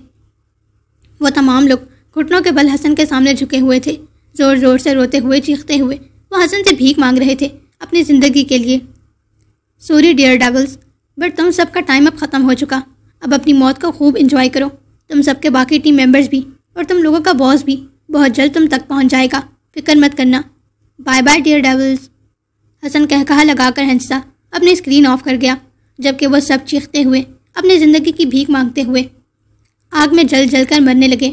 وہ تمام لوگ گھٹنوں کے بل حسن کے سامنے جھکے ہوئے تھے، زور زور سے روتے ہوئے چیختے ہوئے وہ حسن سے بھیک مانگ رہے تھے اپنی زندگی کے لیے۔ سوری ڈیئر ڈیولز، بٹ تم سب کا ٹائم اب ختم ہو چکا۔ اب اپنی موت کو خوب انجوائے کرو۔ تم سب کے باقی ٹیم ممبرز بھی اور تم لوگوں کا باس بھی بہت جلد تم تک پہنچ جائے گا، فکر مت کرنا۔ Bye bye dear devils. حسن کہا لگا کر ہنسا اپنی اسکرین آف کر گیا جبکہ وہ سب چیختے ہوئے اپنی زندگی کی بھیک مانگتے ہوئے آگ میں جل جل کر مرنے لگے۔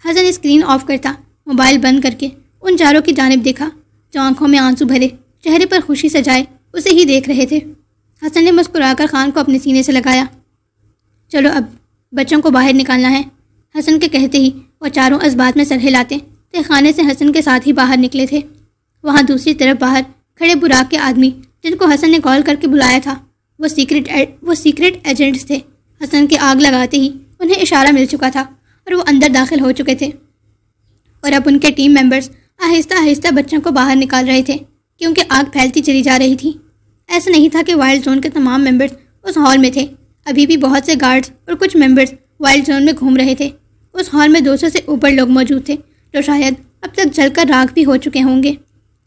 حسن اسکرین آف کرتا موبائل بند کر کے ان چاروں کی جانب دیکھا جو آنکھوں میں آنسو بھرے چہرے پر خوشی سجائے اسے ہی دیکھ رہے تھے۔ حسن نے مسکرا کر خان کو اپنے سینے سے لگایا۔ چلو اب بچوں کو باہر نکالنا ہے۔ حسن کے کہتے ہی وہ چاروں اسبات میں سر ہلاتے تہ خانے سے حسن کے ساتھ ہی باہر نکلے تھے۔ وہاں دوسری طرف باہر کھڑے براق کے آدمی جن کو حسن نے کال کر کے بلایا تھا وہ سیکرٹ ایجنٹس تھے۔ حسن کے آگ لگاتے ہی انہیں اشارہ مل چکا تھا اور وہ اندر داخل ہو چکے تھے اور اب ان کے ٹیم ممبرز آہستہ آہستہ بچوں کو باہر نکال رہے تھے کیونکہ آگ پھیلتی چلی جا رہی تھی۔ ایسا نہیں تھا کہ وائلڈ زون کے تمام ممبرز اس ہال میں تھے، ابھی بھی بہت سے گارڈز اور کچھ ممبرز وائلڈ زون میں گھوم رہے تھے۔ اس ہال میں 200 سے اوپر لوگ موجود تھے جو شاید اب تک جل کر راکھ بھی ہو چکے ہوں گے۔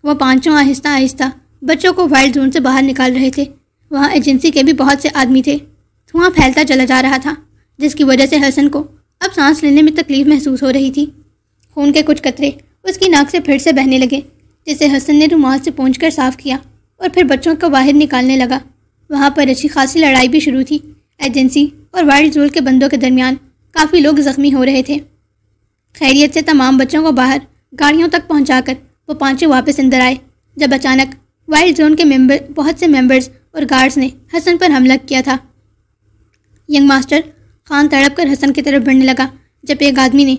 وہ پانچوں آہستہ آہستہ بچوں کو وائلڈ زون سے باہر نکال رہے تھے۔ وہاں ایجنسی کے بھی بہت سے آدمی تھے۔ دھواں پھیلتا چلا جا رہا تھا جس کی وجہ سے حسن کو اب سانس لینے میں تکلیف محسوس ہو رہی تھی۔ خون کے کچھ قطرے اس کی ناک سے پھر سے بہنے لگے، جسے حسن نے رومال سے پونچھ کر صاف کیا اور پھر بچوں کو باہر نکالنے لگا۔ وہاں پر اچھی خاصی لڑائی بھی شروع تھی۔ ایجنسی اور وائلڈ زول کے بندوں کے درمیان کافی لوگ زخمی ہو رہے تھے۔ خیریت سے تمام بچوں کو باہر گاڑیوں تک پہنچا کر وہ پانچوں واپس اندر آئے، جب اچانک وائلڈ زون کے بہت سے ممبرز اور گارڈز نے حسن پر حملہ کیا تھا۔ ینگ ماسٹر خان تڑپ کر حسن کی طرف بڑھنے لگا جب ایک آدمی نے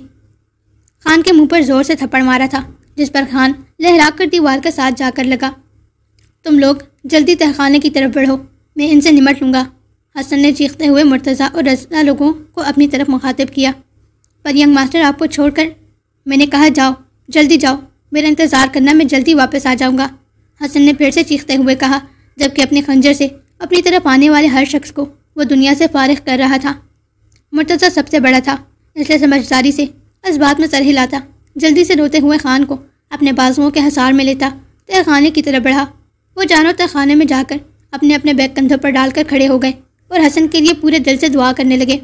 خان کے منہ پر زور سے تھپڑ مارا تھا، جس پر خان لہرا کر دیوار کے ساتھ جا کر لگا۔ تم لوگ جلدی تہخانے کی طرف بڑھو، میں ان سے نمٹ لوں گا، حسن نے چیختے ہوئے مرتضیٰ اور رضا لوگوں کو اپنی طرف مخاطب کیا۔ پر ینگ ماسٹر آپ کو چھوڑ کر، میں نے کہا جاؤ، جلدی جاؤ، میرا انتظار کرنا، میں جلدی واپس آ جاؤں گا، حسن نے پھر سے چیختے ہوئے کہا، جبکہ اپنے خنجر سے اپنی طرف آنے والے ہر شخص کو وہ دنیا سے فارغ کر رہا تھا۔ مرتضیٰ سب سے بڑا تھا، اس لیے سمجھداری سے اس بات میں سر ہلاتا، جلدی سے روتے ہوئے خان کو اپنے بازوؤں کے حصار میں لیتا تہخانے کی طرف بڑھا۔ وہ جانو تہخانے میں جا کر اپنے اپنے بیگ کندھوں پر ڈال کر کھڑے ہو گئے اور حسن کے لیے پورے دل سے دعا کرنے لگے۔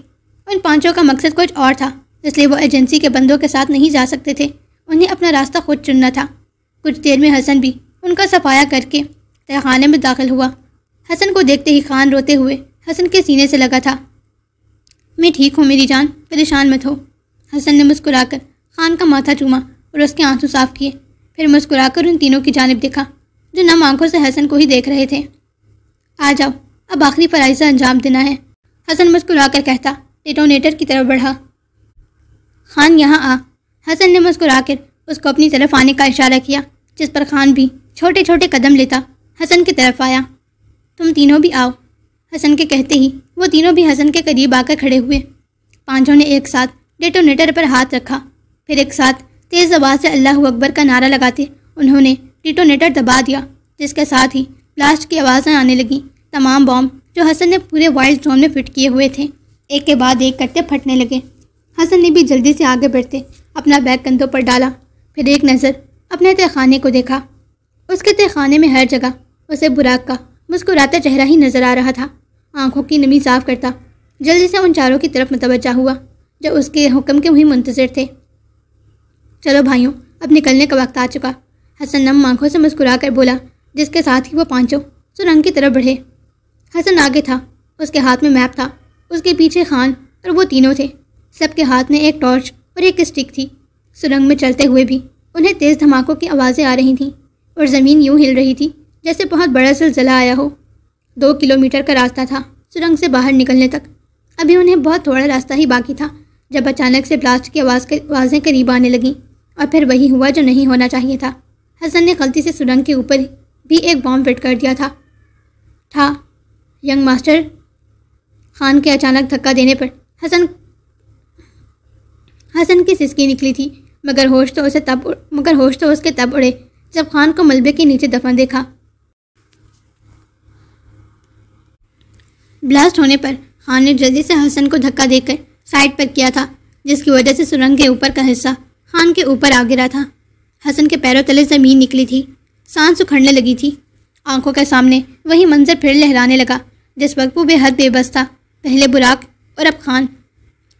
ان پانچوں کا مقصد کچھ اور تھا، اس لیے وہ ایجنسی کے بندوں کے ساتھ نہیں جا سکتے تھے، انہیں اپنا راستہ خود چننا تھا۔ کچھ دیر میں حسن بھی ان کا صفایا کر کے تہخانے میں داخل ہوا۔ حسن کو دیکھتے ہی خان روتے ہوئے حسن کے سینے سے لگا تھا۔ میں ٹھیک ہوں میری جان، پریشان مت ہو، حسن نے مسکرا کر خان کا ماتھا چوما اور اس کے آنسو صاف کیے، پھر مسکرا کر ان تینوں کی جانب دیکھا جو نم آنکھوں سے حسن کو ہی دیکھ رہے تھے۔ آ جاؤ، اب آخری فرائض انجام دینا ہے، حسن مسکرا کر کہتا ڈیٹونیٹر کی طرف بڑھا۔ خان یہاں آ، حسن نے مسکرا کر اس کو اپنی طرف آنے کا اشارہ کیا، جس پر خان بھی چھوٹے چھوٹے قدم لیتا حسن کی طرف آیا۔ تم تینوں بھی آؤ، حسن کے کہتے ہی وہ تینوں بھی حسن کے قریب آ کر کھڑے ہوئے۔ پانچوں نے ایک ساتھ ڈیٹونیٹر پر ہاتھ رکھا، پھر ایک ساتھ تیز آواز سے اللہ اکبر کا نعرہ لگاتے انہوں نے ڈیٹونیٹر دبا دیا، جس کے ساتھ ہی بلاسٹ کی آوازیں آنے لگیں۔ تمام بم جو حسن نے پورے وائلڈ زون میں فٹ کیے ہوئے تھے ایک کے بعد ایک کرتے پھٹنے لگے۔ حسن نے بھی جلدی سے آگے بڑھتے اپنا بیگ کندھوں پر ڈالا، پھر ایک نظر اپنے تہخانے کو دیکھا۔ اس کے تہخانے میں ہر جگہ اسے براق کا مسکراتا چہرہ ہی نظر آ رہا تھا۔ آنکھوں کی نمی صاف کرتا جلدی سے ان چاروں کی طرف متوجہ ہوا جو اس کے حکم کے وہیں منتظر تھے۔ چلو بھائیوں، اب نکلنے کا وقت آ چکا، حسن نم آنکھوں سے مسکرا کر بولا، جس کے ساتھ ہی وہ پانچوں سرنگ کی طرف بڑھے۔ حسن آگے تھا، اس کے ہاتھ میں میپ تھا، اس کے پیچھے خان اور وہ تینوں تھے، سب کے ہاتھ میں ایک ٹارچ اور ایک اسٹک تھی۔ سرنگ میں چلتے ہوئے بھی انہیں تیز دھماکوں کی آوازیں آ رہی تھیں اور زمین یوں ہل رہی تھی جیسے بہت بڑا زلزلہ آیا ہو۔ 2 کلومیٹر کا راستہ تھا سرنگ سے باہر نکلنے تک، ابھی انہیں بہت تھوڑا راستہ ہی باقی تھا جب اچانک سے بلاسٹ کی آوازیں قریب آنے لگیں، اور پھر وہی ہوا جو نہیں ہونا چاہیے تھا۔ حسن نے غلطی سے سرنگ کے اوپر بھی ایک بام فٹ کر دیا تھا۔ ینگ ماسٹر خان کے اچانک دھکا دینے پر حسن کی سسکی نکلی تھی، مگر ہوش تو اس کے تب اڑے جب خان کو ملبے کے نیچے دفن دیکھا۔ بلاسٹ ہونے پر خان نے جلدی سے حسن کو دھکا دے کر سائڈ پر کیا تھا، جس کی وجہ سے سرنگ کے اوپر کا حصہ خان کے اوپر آ گرا تھا۔ حسن کے پیروں تلے زمین نکلی تھی، سانس اکھڑنے لگی تھی، آنکھوں کے سامنے وہی منظر پھر لہرانے لگا جس وقت وہ بے حد بے بس تھا، پہلے براق اور اب خان۔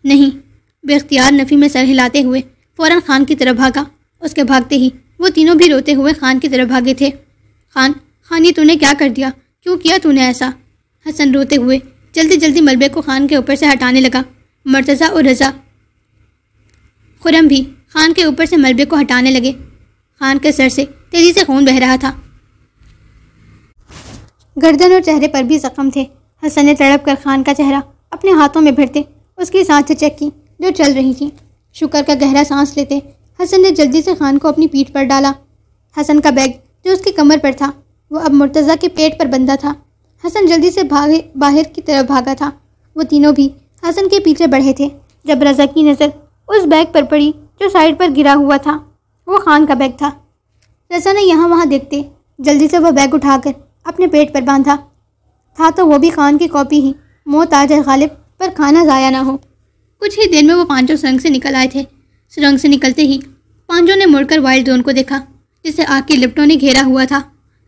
نہیں، بے اختیار نفی میں سر ہلاتے ہوئے فوراً خان کی طرف بھاگا۔ اس کے بھاگتے ہی وہ تینوں بھی روتے ہوئے خان کی طرف بھاگے تھے۔ خان یہ تو نے کیا کر دیا؟ کیوں کیا تو نے ایسا؟ حسن روتے ہوئے جلدی جلدی ملبے کو خان کے اوپر سے ہٹانے لگا۔ مرتضیٰ اور رضا خرم بھی خان کے اوپر سے ملبے کو ہٹانے لگے۔ خان کے سر سے تیزی سے خون بہہ رہا تھا، گردن اور چہرے پر بھی زخم تھے۔ حسن نے تڑپ کر خان کا چہرہ اپنے ہاتھوں میں بھرتے اس کی سانسیں چیک کی جو چل رہی تھیں۔ شکر کا گہرا سانس لیتے حسن نے جلدی سے خان کو اپنی پیٹھ پر ڈالا۔ حسن کا بیگ جو اس کی کمر پر تھا وہ اب مرتضیٰ کے پیٹ پر بندھا تھا۔ حسن جلدی سے باہر کی طرف بھاگا تھا۔ وہ تینوں بھی حسن کے پیچھے بڑھے تھے جب رضا کی نظر اس بیگ پر پڑی جو سائڈ پر گرا ہوا تھا۔ وہ خان کا بیگ تھا۔ رضا نے یہاں وہاں دیکھتے جلدی سے وہ بیگ اٹھا کر اپنے پیٹ پر باندھا تھا تو وہ بھی خان کی کاپی ہی، موت آ جائے غالب پر کھانا ضائع نہ ہو۔ کچھ ہی دیر میں وہ پانچوں سرنگ سے نکل آئے تھے۔ سرنگ سے نکلتے ہی پانچوں نے مڑ کر وائلڈ زون کو دیکھا جسے آگ کی لپٹوں نے گھیرا ہوا تھا۔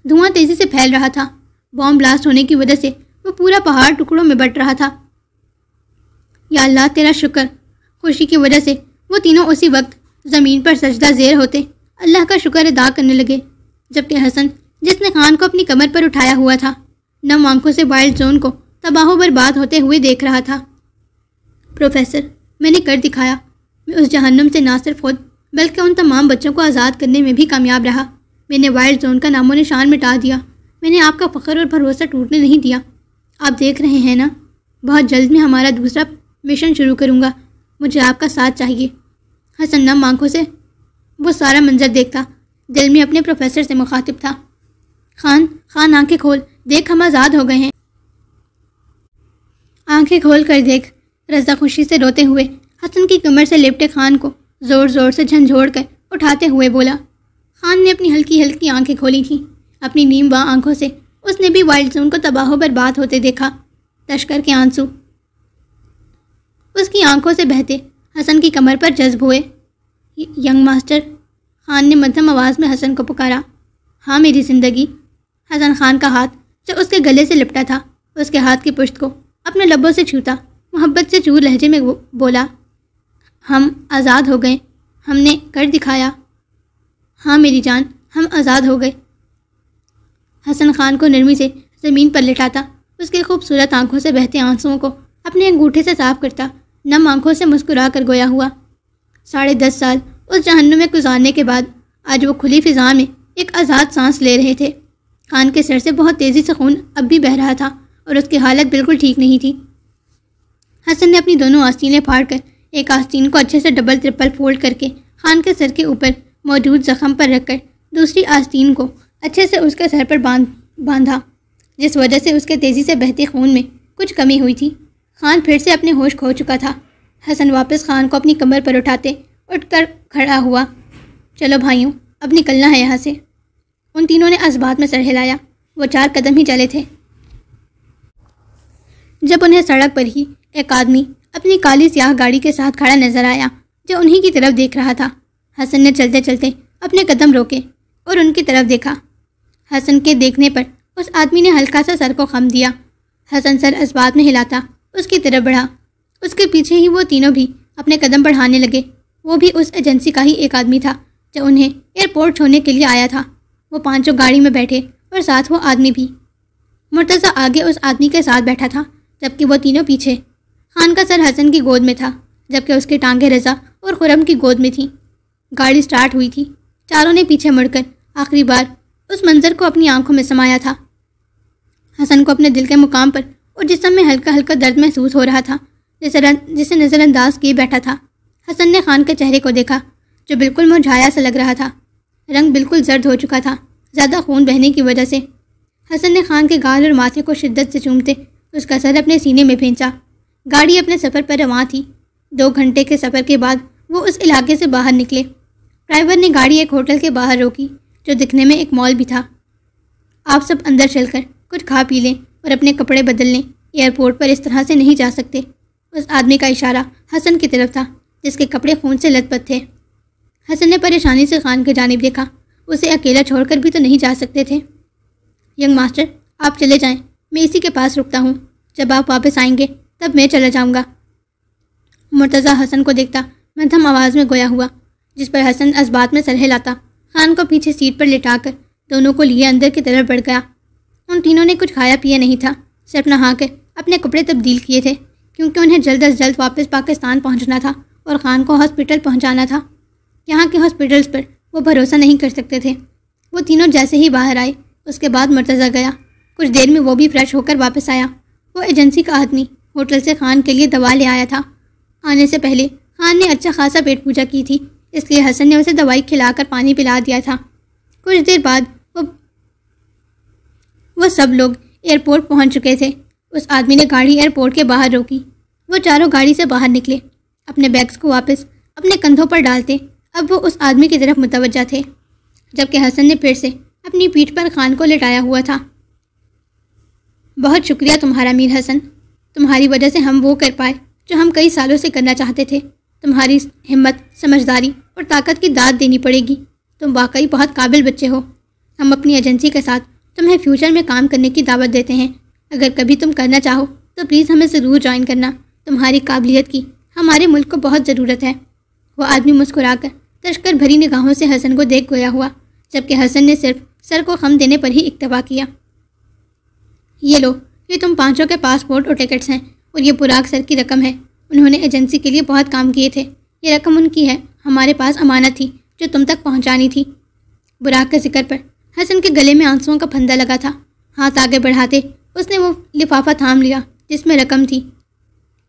دھواں تیزی سے پھیل رہا تھا، بام بلاسٹ ہونے کی وجہ سے وہ پورا پہاڑ ٹکڑوں میں بٹ رہا تھا۔ یا اللہ تیرا شکر، خوشی کی وجہ سے وہ تینوں اسی وقت زمین پر سجدہ زیر ہوتے اللہ کا شکر ادا کرنے لگے، جبکہ حسن جس نے خان کو اپنی کمر پر اٹھایا ہوا تھا نم آنکھوں سے وائلڈ زون کو تباہ و برباد ہوتے ہوئے دیکھ رہا تھا۔ پروفیسر، میں نے کر دکھایا۔ میں اس جہنم سے نہ صرف خود بلکہ ان تمام بچوں کو آزاد کرنے میں بھی کامیاب رہا۔ میں نے وائلڈ زون کا نام و نشان مٹا دیا۔ میں نے آپ کا فخر اور بھروسہ ٹوٹنے نہیں دیا۔ آپ دیکھ رہے ہیں نا، بہت جلد میں ہمارا دوسرا مشن شروع کروں گا۔ مجھے آپ کا ساتھ چاہیے۔ حسن نم آنکھوں سے وہ سارا منظر دیکھتا، دل میں اپنے پروفیسر سے مخاطب تھا۔ خان آنکھیں کھول، دیکھ ہم آزاد ہو گئے ہیں۔ آنکھیں کھول کر دیکھ، رضا خوشی سے روتے ہوئے حسن کی کمر سے لپٹے خان کو زور زور سے جھنجھوڑ کر اٹھاتے ہوئے بولا۔ خان نے اپنی ہلکی ہلکی آنکھیں کھولی تھیں۔ اپنی نیم باں آنکھوں سے اس نے بھی وائلڈ زون کو تباہ و برباد ہوتے دیکھا۔ تشکر کے آنسو اس کی آنکھوں سے بہتے حسن کی کمر پر جذب ہوئے۔ ینگ ماسٹر، خان نے مدھم آواز میں حسن کو پکارا۔ ہاں میری زندگی۔ حسن خان کا ہاتھ جو اس کے گلے سے لپٹا تھا اس کے ہاتھ کی پشت کو اپنے لبوں سے چھوتا محبت سے چور لہجے میں بولا، ہم آزاد ہو گئے، ہم نے کر دکھایا۔ ہاں میری جان، ہم آزاد ہو گئے۔ حسن خان کو نرمی سے زمین پر لٹاتا، اس کے خوبصورت آنکھوں سے بہتے آنسوؤں کو اپنے انگوٹھے سے صاف کرتا، نم آنکھوں سے مسکرا کر گویا ہوا۔ 10.5 سال اس جہنم میں گزارنے کے بعد آج وہ کھلی فضا میں ایک آزاد سانس لے رہے تھے۔ خان کے سر سے بہت تیزی سے خون اب بھی بہہ رہا تھا اور اس کی حالت بالکل ٹھیک نہیں تھی۔ حسن نے اپنی دونوں آستینیں پھاڑ کر ایک آستین کو اچھے سے ڈبل ٹرپل فولڈ کر کے خان کے سر کے اوپر موجود زخم پر رکھ کر دوسری آستین کو اچھے سے اس کے سر پر باندھا، جس وجہ سے اس کے تیزی سے بہتے خون میں کچھ کمی ہوئی تھی۔ خان پھر سے اپنے ہوش کھو چکا تھا۔ حسن واپس خان کو اپنی کمر پر اٹھ کر کھڑا ہوا۔ چلو بھائیوں، اب نکلنا ہے یہاں سے۔ ان تینوں نے اسبات میں سر ہلایا۔ وہ 4 قدم ہی چلے تھے جب انہیں سڑک پر ہی ایک آدمی اپنی کالی سیاہ گاڑی کے ساتھ کھڑا نظر آیا جو انہی کی طرف دیکھ رہا تھا۔ حسن نے چلتے چلتے اپنے قدم روکے اور ان کی طرف دیکھا۔ حسن کے دیکھنے پر اس آدمی نے ہلکا سا سر کو خم دیا۔ حسن سر اسبات میں ہلاتا اس کی طرف بڑھا۔ اس کے پیچھے ہی وہ تینوں بھی اپنے قدم بڑھانے لگے۔ وہ بھی اس ایجنسی کا ہی ایک آدمی تھا جو انہیں ایئرپورٹ چھوڑنے کے لیے آیا تھا۔ وہ 5 گاڑی میں بیٹھے اور ساتھ وہ آدمی بھی۔ مرتضیٰ آگے اس آدمی کے ساتھ بیٹھا تھا جبکہ وہ تینوں پیچھے۔ خان کا سر حسن کی گود میں تھا جبکہ اس کی ٹانگیں رضا اور خرم کی گود میں تھیں۔ گاڑی سٹارٹ ہوئی تھی۔ چاروں نے پیچھے مڑ کر آخری بار اس منظر کو اپنی آنکھوں میں سمایا تھا۔ حسن کو اپنے دل کے مقام پر اور جسم میں ہلکا ہلکا درد محسوس ہو رہا تھا جسے نظر انداز کیے بیٹھا تھا۔ حسن نے خان کے چہرے کو دیکھا جو بالکل مرجھایا سا لگ رہا تھا، رنگ بالکل زرد ہو چکا تھا زیادہ خون بہنے کی وجہ سے۔ حسن نے خان کے گال اور ماتھے کو شدت سے چومتے اس کا سر اپنے سینے میں بھینچا۔ گاڑی اپنے سفر پر رواں تھی۔ 2 گھنٹے کے سفر کے بعد وہ اس علاقے سے باہر نکلے۔ ڈرائیور نے گاڑی ایک ہوٹل کے باہر روکی جو دکھنے میں ایک مال بھی تھا۔ آپ سب اندر چل کر کچھ کھا پی لیں اور اپنے کپڑے بدل لیں، ایئرپورٹ پر اس طرح سے نہیں جا سکتے۔ اس آدمی کا اشارہ حسن کی طرف تھا جس کے کپڑے خون سے لت پت تھے۔ حسن نے پریشانی سے خان کی جانب دیکھا۔ اسے اکیلا چھوڑ کر بھی تو نہیں جا سکتے تھے۔ ینگ ماسٹر، آپ چلے جائیں، میں اسی کے پاس رکتا ہوں، جب آپ واپس آئیں گے تب میں چلا جاؤں گا۔ مرتضیٰ حسن کو دیکھتا مدھم آواز میں گویا ہوا، جس پر حسن اسبات میں سر ہلاتا خان کو پیچھے سیٹ پر لٹا کر دونوں کو لیے اندر کی طرف بڑھ گیا۔ ان تینوں نے کچھ کھایا پیا نہیں تھا، صرف نہا کر اپنے کپڑے تبدیل کیے تھے کیونکہ انہیں جلد از جلد واپس پاکستان پہنچنا تھا اور خان کو ہاسپٹل پہنچانا تھا۔ یہاں کے ہاسپٹلز پر وہ بھروسہ نہیں کر سکتے تھے۔ وہ تینوں جیسے ہی باہر آئے اس کے بعد مرتضیٰ گیا۔ کچھ دیر میں وہ بھی فریش ہو کر واپس آیا۔ وہ ایجنسی کا آدمی ہوٹل سے خان کے لیے دوا لے آیا تھا۔ آنے سے پہلے خان نے اچھا خاصا پیٹ پوجا کی تھی، اس لیے حسن نے اسے دوائی کھلا کر پانی پلا دیا تھا۔ کچھ دیر بعد وہ سب لوگ ایئرپورٹ پہنچ چکے تھے۔ اس آدمی نے گاڑی ایئرپورٹ کے باہر روکی۔ وہ چاروں گاڑی سے باہر نکلے، اپنے بیگز کو واپس اپنے کندھوں پر ڈالتے اب وہ اس آدمی کی طرف متوجہ تھے، جبکہ حسن نے پھر سے اپنی پیٹھ پر خان کو لٹایا ہوا تھا۔ بہت شکریہ تمہارا میر حسن، تمہاری وجہ سے ہم وہ کر پائے جو ہم کئی سالوں سے کرنا چاہتے تھے۔ تمہاری ہمت، سمجھداری اور طاقت کی داد دینی پڑے گی۔ تم واقعی بہت قابل بچے ہو۔ ہم اپنی ایجنسی کے ساتھ تمہیں فیوچر میں کام کرنے کی دعوت دیتے ہیں۔ اگر کبھی تم کرنا چاہو تو پلیز ہمیں ضرور جوائن کرنا۔ تمہاری قابلیت کی ہمارے ملک کو بہت ضرورت ہے۔ وہ آدمی مسکرا کر تشکر بھری نگاہوں سے حسن کو دیکھ گویا ہوا، جبکہ حسن نے صرف سر کو خم دینے پر ہی اکتفا کیا۔ یہ لو، یہ تم پانچوں کے پاسپورٹ اور ٹکٹس ہیں، اور یہ براق سر کی رقم ہے۔ انہوں نے ایجنسی کے لیے بہت کام کیے تھے۔ یہ رقم ان کی ہے، ہمارے پاس امانت تھی جو تم تک پہنچانی تھی۔ براق کے ذکر پر حسن کے گلے میں آنسوؤں کا پھندا لگا تھا۔ ہاتھ آگے بڑھاتے اس نے وہ لفافہ تھام لیا جس میں رقم تھی۔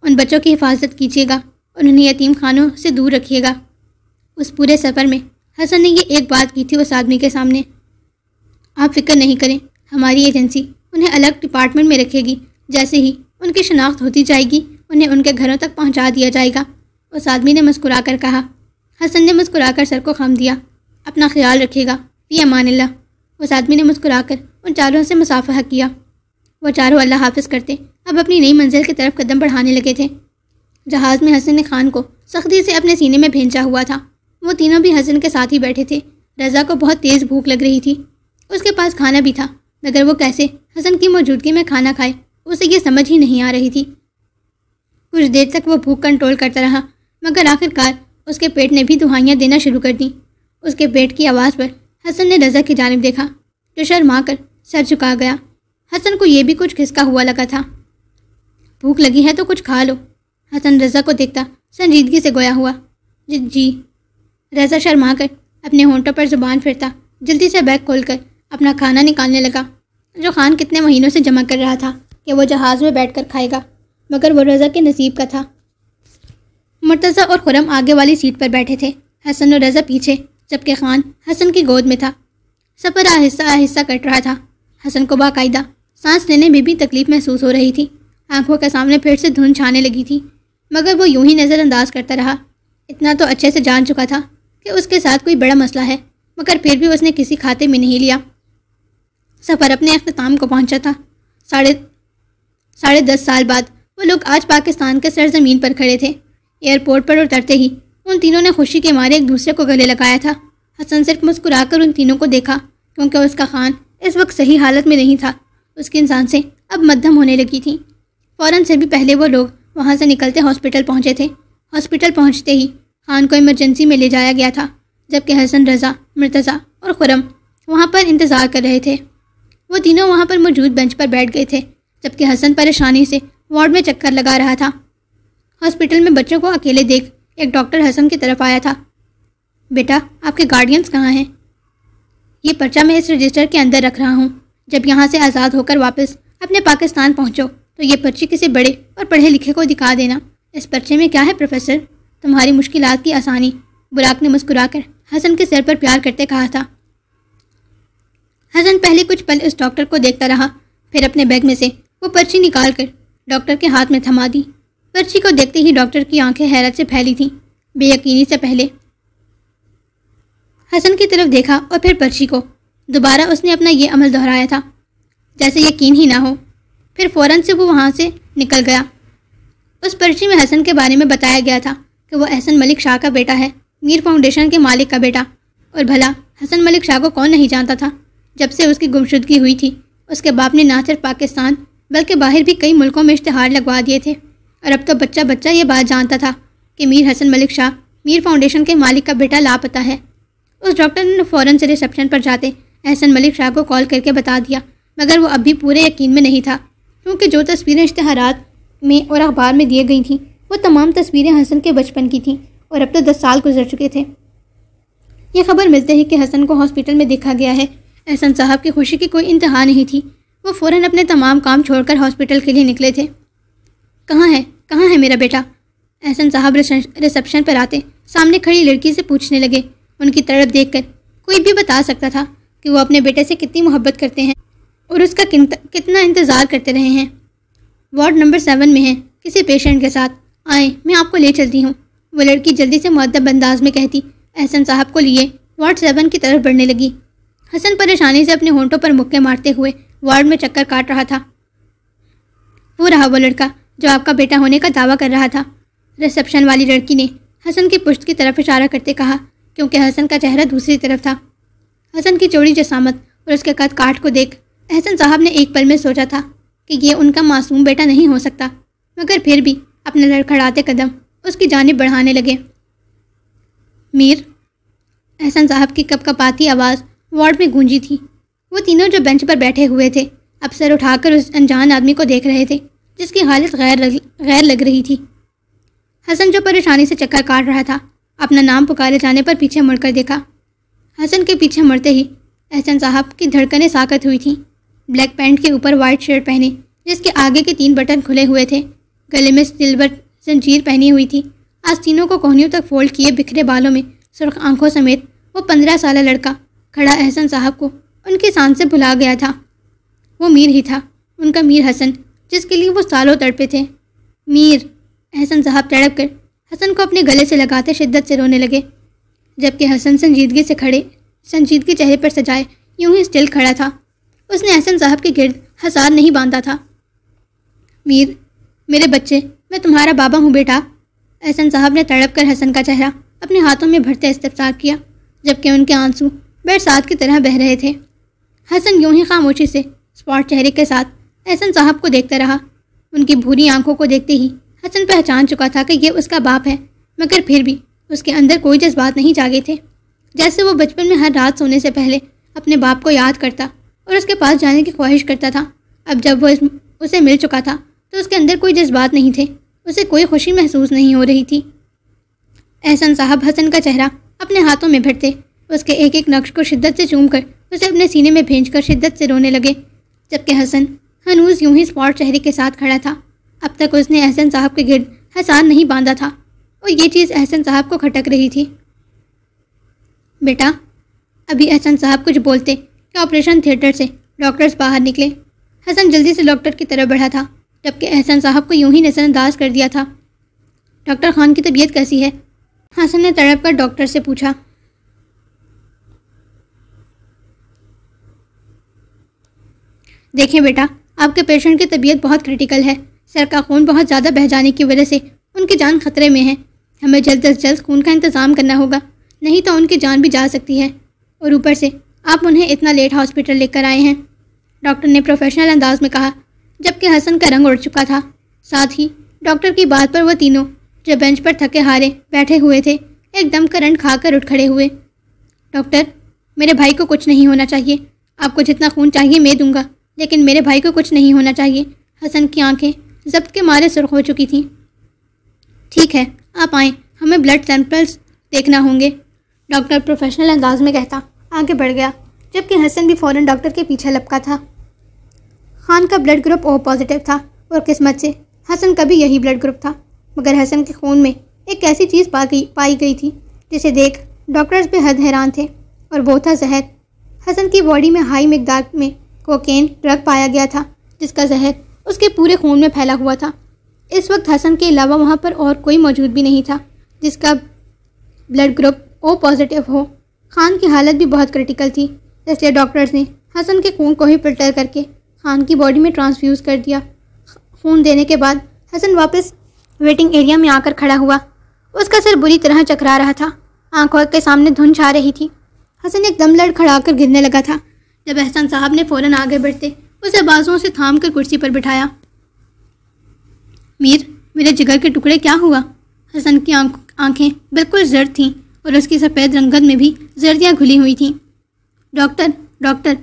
ان بچوں کی حفاظت کیجیے گا اور انہیں یتیم خانوں سے دور رکھیے گا۔ اس پورے سفر میں حسن نے یہ ایک بات کی تھی اس آدمی کے سامنے۔ آپ فکر نہیں کریں، ہماری ایجنسی انہیں الگ ڈپارٹمنٹ میں رکھے گی۔ جیسے ہی ان کی شناخت ہوتی جائے گی انہیں ان کے گھروں تک پہنچا دیا جائے گا۔ اس آدمی نے مسکرا کر کہا۔ حسن نے مسکرا کر سر کو خم دیا۔ اپنا خیال رکھیے گا، فی امان اللہ۔ اس آدمی نے مسکرا کر ان چاروں سے مصافحہ کیا۔ وہ چاروں اللہ حافظ کرتے اب اپنی نئی منزل کی طرف قدم بڑھانے لگے تھے۔ جہاز میں حسن خان کو سختی سے اپنے سینے میں بھینچا ہوا تھا۔ وہ تینوں بھی حسن کے ساتھ ہی بیٹھے تھے۔ رضا کو بہت تیز بھوک لگ رہی تھی۔ اس کے پاس کھانا بھی تھا، مگر وہ کیسے حسن کی موجودگی میں کھانا کھائے اسے یہ سمجھ ہی نہیں آ رہی تھی۔ کچھ دیر تک وہ بھوک کنٹرول کرتا رہا، مگر آخر کار اس کے پیٹ نے بھی دہائیاں دینا شروع کر دیں۔ اس کے پیٹ کی آواز پر حسن نے رضا کی جانب دیکھا، جو شرما کر سر جھکا گیا۔ حسن کو یہ بھی کچھ کھسکا ہوا لگا تھا۔ بھوک لگی ہے تو کچھ کھا لو، حسن رضا کو دیکھتا سنجیدگی سے گویا ہوا۔ جی۔ رضا شرما کر اپنے ہونٹوں پر زبان پھرتا جلدی سے بیگ کھول کر اپنا کھانا نکالنے لگا، جو خان کتنے مہینوں سے جمع کر رہا تھا کہ وہ جہاز میں بیٹھ کر کھائے گا، مگر وہ رضا کے نصیب کا تھا۔ مرتضی اور خرم آگے والی سیٹ پر بیٹھے تھے، حسن اور رضا پیچھے، جبکہ خان حسن کی گود میں تھا۔ سفر آہستہ آہستہ کٹ رہا تھا۔ حسن کو باقاعدہ سانس لینے میں بھی تکلیف محسوس ہو رہی تھی۔ آنکھوں کے سامنے پھر سے دھند چھانے لگی تھی، مگر وہ یوں ہی نظر انداز کرتا رہا۔ اتنا تو اچھے سے جان چکا تھا کہ اس کے ساتھ کوئی بڑا مسئلہ ہے، مگر پھر بھی اس نے کسی کھاتے میں نہیں لیا۔ سفر اپنے اختتام کو پہنچا تھا۔ ساڑھے 10 سال بعد وہ لوگ آج پاکستان کے سرزمین پر کھڑے تھے۔ ایئرپورٹ پر اترتے ہی ان تینوں نے خوشی کے مارے ایک دوسرے کو گلے لگایا تھا۔ حسن صرف مسکرا کر ان تینوں کو دیکھا، کیونکہ اس کا خان اس وقت صحیح حالت میں نہیں تھا۔ اس کی انسان سے اب مدھم ہونے لگی تھی۔ فوراً سے بھی پہلے وہ لوگ وہاں سے نکلتے ہاسپٹل پہنچے تھے۔ ہاسپٹل پہنچتے ہی خان کو ایمرجنسی میں لے جایا گیا تھا، جبکہ حسن، رضا، مرتضی اور خرم وہاں پر انتظار کر رہے تھے۔ وہ تینوں وہاں پر موجود بینچ پر بیٹھ گئے تھے، جبکہ حسن پریشانی سے وارڈ میں چکر لگا رہا تھا۔ ہاسپٹل میں بچوں کو اکیلے دیکھ ایک ڈاکٹر حسن کی طرف آیا تھا۔ بیٹا، آپ کے گارڈینز کہاں ہیں؟ یہ پرچہ میں اس رجسٹر کے اندر رکھ رہا ہوں۔ جب یہاں سے آزاد ہو کر واپس اپنے پاکستان پہنچو تو یہ پرچی کسی بڑے اور پڑھے لکھے کو دکھا دینا۔ اس پرچے میں کیا ہے پروفیسر؟ تمہاری مشکلات کی آسانی، براق نے مسکرا کر حسن کے سر پر پیار کرتے کہا تھا۔ حسن پہلے کچھ پل اس ڈاکٹر کو دیکھتا رہا، پھر اپنے بیگ میں سے وہ پرچی نکال کر ڈاکٹر کے ہاتھ میں تھما دی۔ پرچی کو دیکھتے ہی ڈاکٹر کی آنکھیں حیرت سے پھیلی تھیں، بے یقینی سے پہلے حسن کی طرف دیکھا اور پھر پرچی کو۔ دوبارہ اس نے اپنا یہ عمل دہرایا تھا جیسے یقین ہی نہ ہو، پھر فوراً سے وہ وہاں سے نکل گیا۔ اس پرچی میں حسن کے بارے میں بتایا گیا تھا کہ وہ احسن ملک شاہ کا بیٹا ہے، میر فاؤنڈیشن کے مالک کا بیٹا۔ اور بھلا حسن ملک شاہ کو کون نہیں جانتا تھا؟ جب سے اس کی گمشدگی ہوئی تھی اس کے باپ نے نہ صرف پاکستان بلکہ باہر بھی کئی ملکوں میں اشتہار لگوا دیے تھے، اور اب تو بچہ یہ بات جانتا تھا کہ میر حسن ملک شاہ میر فاؤنڈیشن کے مالک کا بیٹا لاپتہ ہے۔ اس ڈاکٹر نے فوراً سے ریسپشن پر جاتے احسن ملک شاہ کو کال کر کے بتا دیا، مگر وہ اب بھی پورے یقین میں نہیں تھا، کیونکہ جو تصویریں اشتہارات میں اور اخبار میں دیے گئی تھیں وہ تمام تصویریں حسن کے بچپن کی تھیں، اور اب تو 10 سال گزر چکے تھے۔ یہ خبر ملتے ہی کہ حسن کو ہاسپٹل میں دیکھا گیا ہے، احسن صاحب کی خوشی کی کوئی انتہا نہیں تھی۔ وہ فوراً اپنے تمام کام چھوڑ کر ہاسپٹل کے لیے نکلے تھے۔ کہاں ہے میرا بیٹا؟ احسن صاحب ریسپشن پر آتے سامنے کھڑی لڑکی سے پوچھنے لگے۔ ان کی طرف دیکھ کر کوئی بھی بتا سکتا تھا کہ وہ اپنے بیٹے سے کتنی محبت کرتے ہیں اور اس کا کتنا انتظار کرتے رہے ہیں۔ وارڈ نمبر 7 میں ہیں، کسی پیشنٹ کے ساتھ، آئیں میں آپ کو لے چلتی ہوں، وہ لڑکی جلدی سے مؤدب انداز میں کہتی احسن صاحب کو لیے وارڈ 7 کی طرف بڑھنے لگی۔ حسن پریشانی سے اپنے ہونٹوں پر مکے مارتے ہوئے وارڈ میں چکر کاٹ رہا تھا۔ وہ رہا وہ لڑکا جو آپ کا بیٹا ہونے کا دعویٰ کر رہا تھا، ریسپشن والی لڑکی نے حسن کی پشت کی طرف اشارہ کرتے کہا، کیونکہ حسن کا چہرہ دوسری طرف تھا۔ حسن کی چوڑی جسامت اور اس کے قد کاٹ کو دیکھ احسن صاحب نے ایک پل میں سوچا تھا کہ یہ ان کا معصوم بیٹا نہیں ہو سکتا، مگر پھر بھی اپنے لڑکھڑاتے قدم اس کی جانب بڑھانے لگے۔ میر، احسن صاحب کی کپ کپاتی آواز وارڈ میں گونجی تھی۔ وہ تینوں جو بینچ پر بیٹھے ہوئے تھے اب سر اٹھا کر اس انجان آدمی کو دیکھ رہے تھے جس کی حالت غیر لگ رہی تھی۔ حسن جو پریشانی سے چکر کاٹ رہا تھا اپنا نام پکارے جانے پر پیچھے مڑ کر دیکھا۔ حسن کے پیچھے مڑتے ہی احسن صاحب کی دھڑکنیں ساکت ہوئی تھیں۔ بلیک پینٹ کے اوپر وائٹ شرٹ پہنے جس کے آگے کے 3 بٹن کھلے ہوئے تھے، گلے میں سلور زنجیر پہنی ہوئی تھی، آستینوں کو کوہنیوں تک فولڈ کیے بکھرے بالوں میں سرخ آنکھوں سمیت وہ 15 سالہ لڑکا کھڑا احسن صاحب کو ان کی سان سے بھلا گیا تھا۔ وہ میر ہی تھا، ان کا میر حسن، جس کے لیے وہ سالوں تڑپے تھے۔ میر! احسن صاحب تڑپ کر حسن کو اپنے گلے سے لگاتے شدت سے رونے لگے، جبکہ حسن سنجیدگی چہرے پر سجائے یوں ہی اسٹل کھڑا تھا۔ اس نے احسن صاحب کے گرد حصار نہیں باندھا تھا۔ میر، میرے بچے، میں تمہارا بابا ہوں بیٹا۔ احسن صاحب نے تڑپ کر حسن کا چہرہ اپنے ہاتھوں میں بھرتے استفسار کیا، جبکہ ان کے آنسو برسات کی طرح بہہ رہے تھے۔ حسن یوں ہی خاموشی سے اسپاٹ چہرے کے ساتھ احسن صاحب کو دیکھتا رہا۔ ان کی بھوری آنکھوں کو دیکھتے ہی حسن پہچان چکا تھا کہ یہ اس کا باپ ہے، مگر پھر بھی اس کے اندر کوئی جذبات نہیں جاگے تھے، جیسے وہ بچپن میں ہر رات سونے سے پہلے اپنے باپ کو یاد کرتا اور اس کے پاس جانے کی خواہش کرتا تھا۔ اب جب وہ اسے مل چکا تھا تو اس کے اندر کوئی جذبات نہیں تھے، اسے کوئی خوشی محسوس نہیں ہو رہی تھی۔ احسن صاحب حسن کا چہرہ اپنے ہاتھوں میں بھرتے اس کے ایک ایک نقش کو شدت سے چوم کر اسے اپنے سینے میں بھینچ کر شدت سے رونے لگے، جبکہ حسن ہنوز یوں ہی اسپاٹ چہرے کے ساتھ کھڑا تھا۔ اب تک اس نے احسن صاحب کے گرد حصار نہیں باندھا تھا اور یہ چیز احسن صاحب کو کھٹک رہی تھی۔ بیٹا، ابھی احسن صاحب کچھ بولتے کہ آپریشن تھیٹر سے ڈاکٹرز باہر نکلے۔ حسن جلدی سے ڈاکٹر کی طرف بڑھا تھا، جبکہ احسن صاحب کو یوں ہی نظر انداز کر دیا تھا۔ ڈاکٹر خان کی طبیعت کیسی ہے؟ حسن نے تڑپ کر ڈاکٹر سے پوچھا۔ دیکھیں بیٹا، آپ کے پیشنٹ کی طبیعت بہت کریٹیکل ہے، سر کا خون بہت زیادہ بہہ جانے کی وجہ سے ان کی جان خطرے میں ہے۔ ہمیں جلد از جلد خون کا انتظام کرنا ہوگا، نہیں تو ان کی جان بھی جا سکتی ہے، اور اوپر سے آپ انہیں اتنا لیٹ ہاسپٹل لے کر آئے ہیں، ڈاکٹر نے پروفیشنل انداز میں کہا، جبکہ حسن کا رنگ اڑ چکا تھا۔ ساتھ ہی ڈاکٹر کی بات پر وہ تینوں جو بینچ پر تھکے ہارے بیٹھے ہوئے تھے ایک دم کرنٹ کھا کر اٹھ کھڑے ہوئے۔ ڈاکٹر، میرے بھائی کو کچھ نہیں ہونا چاہیے، آپ کو جتنا خون چاہیے میں دوں گا، لیکن میرے بھائی کو کچھ نہیں ہونا چاہیے۔ حسن کی آنکھیں ضبط کے مارے سرخ ہو چکی تھیں۔ ٹھیک ہے، آپ آئیں، ہمیں بلڈ سیمپلز دیکھنا ہوں گے، ڈاکٹر پروفیشنل انداز میں کہتا آگے بڑھ گیا، جبکہ حسن بھی فوراً ڈاکٹر کے پیچھے لپکا تھا۔ خان کا بلڈ گروپ او پازیٹیو تھا اور قسمت سے حسن کا بھی یہی بلڈ گروپ تھا، مگر حسن کے خون میں ایک ایسی چیز پائی گئی تھی جسے دیکھ ڈاکٹرز بے حد حیران تھے، اور وہ تھا زہر۔ حسن کی باڈی میں ہائی مقدار میں کوکین ڈرگ پایا گیا تھا، جس کا زہر اس کے پورے خون میں پھیلا ہوا تھا۔ اس وقت حسن کے علاوہ وہاں پر اور کوئی موجود بھی نہیں تھا جس کا بلڈ گروپ او پازیٹیو ہو۔ خان کی حالت بھی بہت کریٹیکل تھی، اس لیے ڈاکٹرز نے حسن کے خون کو ہی فلٹر کر کے خان کی باڈی میں ٹرانسفیوز کر دیا۔ خون دینے کے بعد حسن واپس ویٹنگ ایریا میں آ کر کھڑا ہوا۔ اس کا سر بری طرح چکرا رہا تھا، آنکھوں کے سامنے دھند چھا رہی تھی۔ حسن ایک دم لڑکھڑا کر گرنے لگا تھا جب احسن صاحب نے فوراً آگے بڑھتے اسے بازوؤں سے تھام کر کرسی پر بٹھایا۔ میر، میرے جگر کے ٹکڑے، کیا ہوا؟ حسن کی آنکھیں بالکل زرد تھیں اور اس کی سفید رنگت میں بھی زردیاں گھلی ہوئی تھیں۔ ڈاکٹر!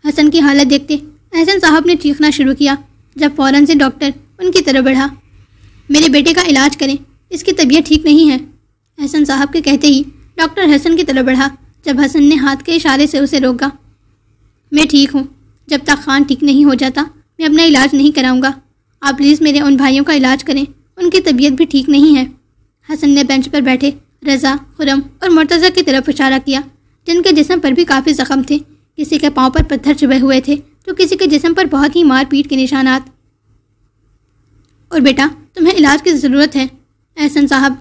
حسن کی حالت دیکھتے احسن صاحب نے چیخنا شروع کیا، جب فوراً سے ڈاکٹر ان کی طرف بڑھا۔ میرے بیٹے کا علاج کریں، اس کی طبیعت ٹھیک نہیں ہے، احسن صاحب کے کہتے ہی ڈاکٹر حسن کی طرف بڑھا، جب حسن نے ہاتھ کے اشارے سے اسے روکا۔ میں ٹھیک ہوں، جب تک خان ٹھیک نہیں ہو جاتا میں اپنا علاج نہیں کراؤں گا، آپ پلیز میرے ان بھائیوں کا علاج کریں، ان کی طبیعت بھی ٹھیک نہیں ہے۔ حسن نے بینچ پر بیٹھے رضا، خرم اور مرتضیٰ کی طرف اشارہ کیا، جن کے جسم پر بھی کافی زخم تھے، کسی کے پاؤں پر پتھر چبھے ہوئے تھے تو کسی کے جسم پر بہت ہی مار پیٹ کے نشانات۔ اور بیٹا، تمہیں علاج کی ضرورت ہے، احسن صاحب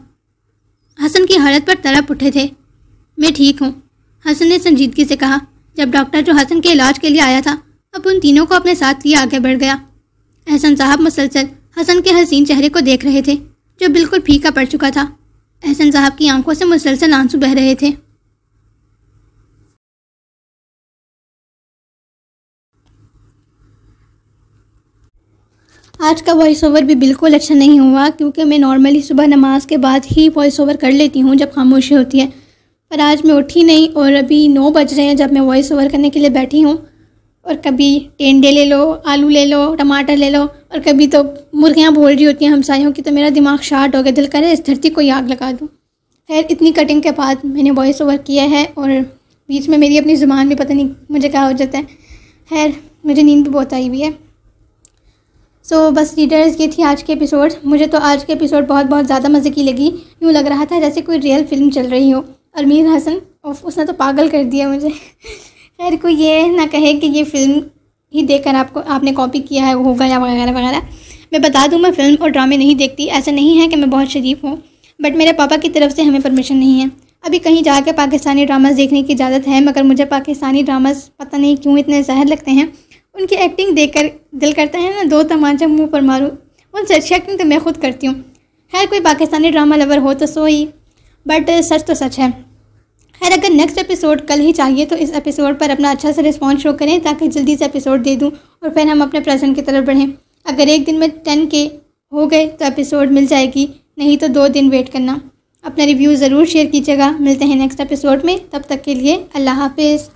حسن کی حالت پر تڑپ اٹھے تھے۔ میں ٹھیک ہوں، حسن نے سنجیدگی سے کہا، جب ڈاکٹر جو حسن کے علاج کے لیے آیا تھا اب ان تینوں کو اپنے ساتھ لیے آگے بڑھ گیا۔ احسن صاحب مسلسل حسن کے حسین چہرے کو دیکھ رہے تھے جو بالکل پھیکا پڑ چکا تھا۔ احسن صاحب کی آنکھوں سے مسلسل آنسو بہہ رہے تھے۔ آج کا وائس اوور بھی بالکل اچھا نہیں ہوا، کیونکہ میں نارملی صبح نماز کے بعد ہی وائس اوور کر لیتی ہوں جب خاموشی ہوتی ہے، پر آج میں اٹھی نہیں اور ابھی 9 بج رہے ہیں جب میں وائس اوور کرنے کے لیے بیٹھی ہوں، اور کبھی ٹینڈے لے لو، آلو لے لو، ٹماٹر لے لو، اور کبھی تو مرغیاں بول رہی ہوتی ہیں ہمسایوں کی، تو میرا دماغ شارٹ ہو گیا، دل کرے اس دھرتی کو ہی آگ لگا دوں۔ خیر اتنی کٹنگ کے بعد میں نے وائس اوور کیا ہے، اور بیچ میں میری اپنی زبان بھی پتہ نہیں مجھے کیا ہو جاتا ہے۔ خیر مجھے نیند بھی بہت آئی ہوئی ہے۔ بس ریڈرز یہ تھی آج کے ایپیسوڈ۔ مجھے تو آج کے ایپیسوڈ بہت زیادہ مزے کی لگی، یوں لگ رہا تھا جیسے کوئی ریئل فلم چل رہی ہو۔ اور میر حسن اس نے تو پاگل کر دیا مجھے۔ خیر کوئی یہ نہ کہے کہ یہ فلم ہی دیکھ کر آپ نے کاپی کیا ہے ہوگا یا وغیرہ وغیرہ۔ میں بتا دوں میں فلم اور ڈرامے نہیں دیکھتی، ایسا نہیں ہے کہ میں بہت شریف ہوں، بٹ میرے پاپا کی طرف سے ہمیں پرمیشن نہیں ہے۔ ابھی کہیں جا کے پاکستانی ڈراماز دیکھنے کی اجازت ہے، مگر مجھے پاکستانی ڈراماز پتہ نہیں کیوں اتنے زہر لگتے ہیں۔ ان کی ایکٹنگ دیکھ کر دل کرتا ہے نا 2 تمانچہ منہ پر ماروں، ان سے اچھی ایکٹنگ تو میں خود کرتی ہوں۔ خیر کوئی پاکستانی ڈرامہ لور ہو تو سو ہی، بٹ سچ تو سچ ہے۔ خیر اگر نیکسٹ ایپیسوڈ کل ہی چاہیے تو اس ایپیسوڈ پر اپنا اچھا سا رسپانس شو کریں تاکہ جلدی سے ایپیسوڈ دے دوں اور پھر ہم اپنے پریزنٹ کی طرف بڑھیں۔ اگر ایک دن میں 10K ہو گئے تو ایپیسوڈ مل جائے گی، نہیں تو 2 دن ویٹ کرنا۔ اپنا ریویو ضرور شیئر کیجیے گا۔ ملتے ہیں نیکسٹ ایپیسوڈ میں، تب تک کے لیے اللہ حافظ۔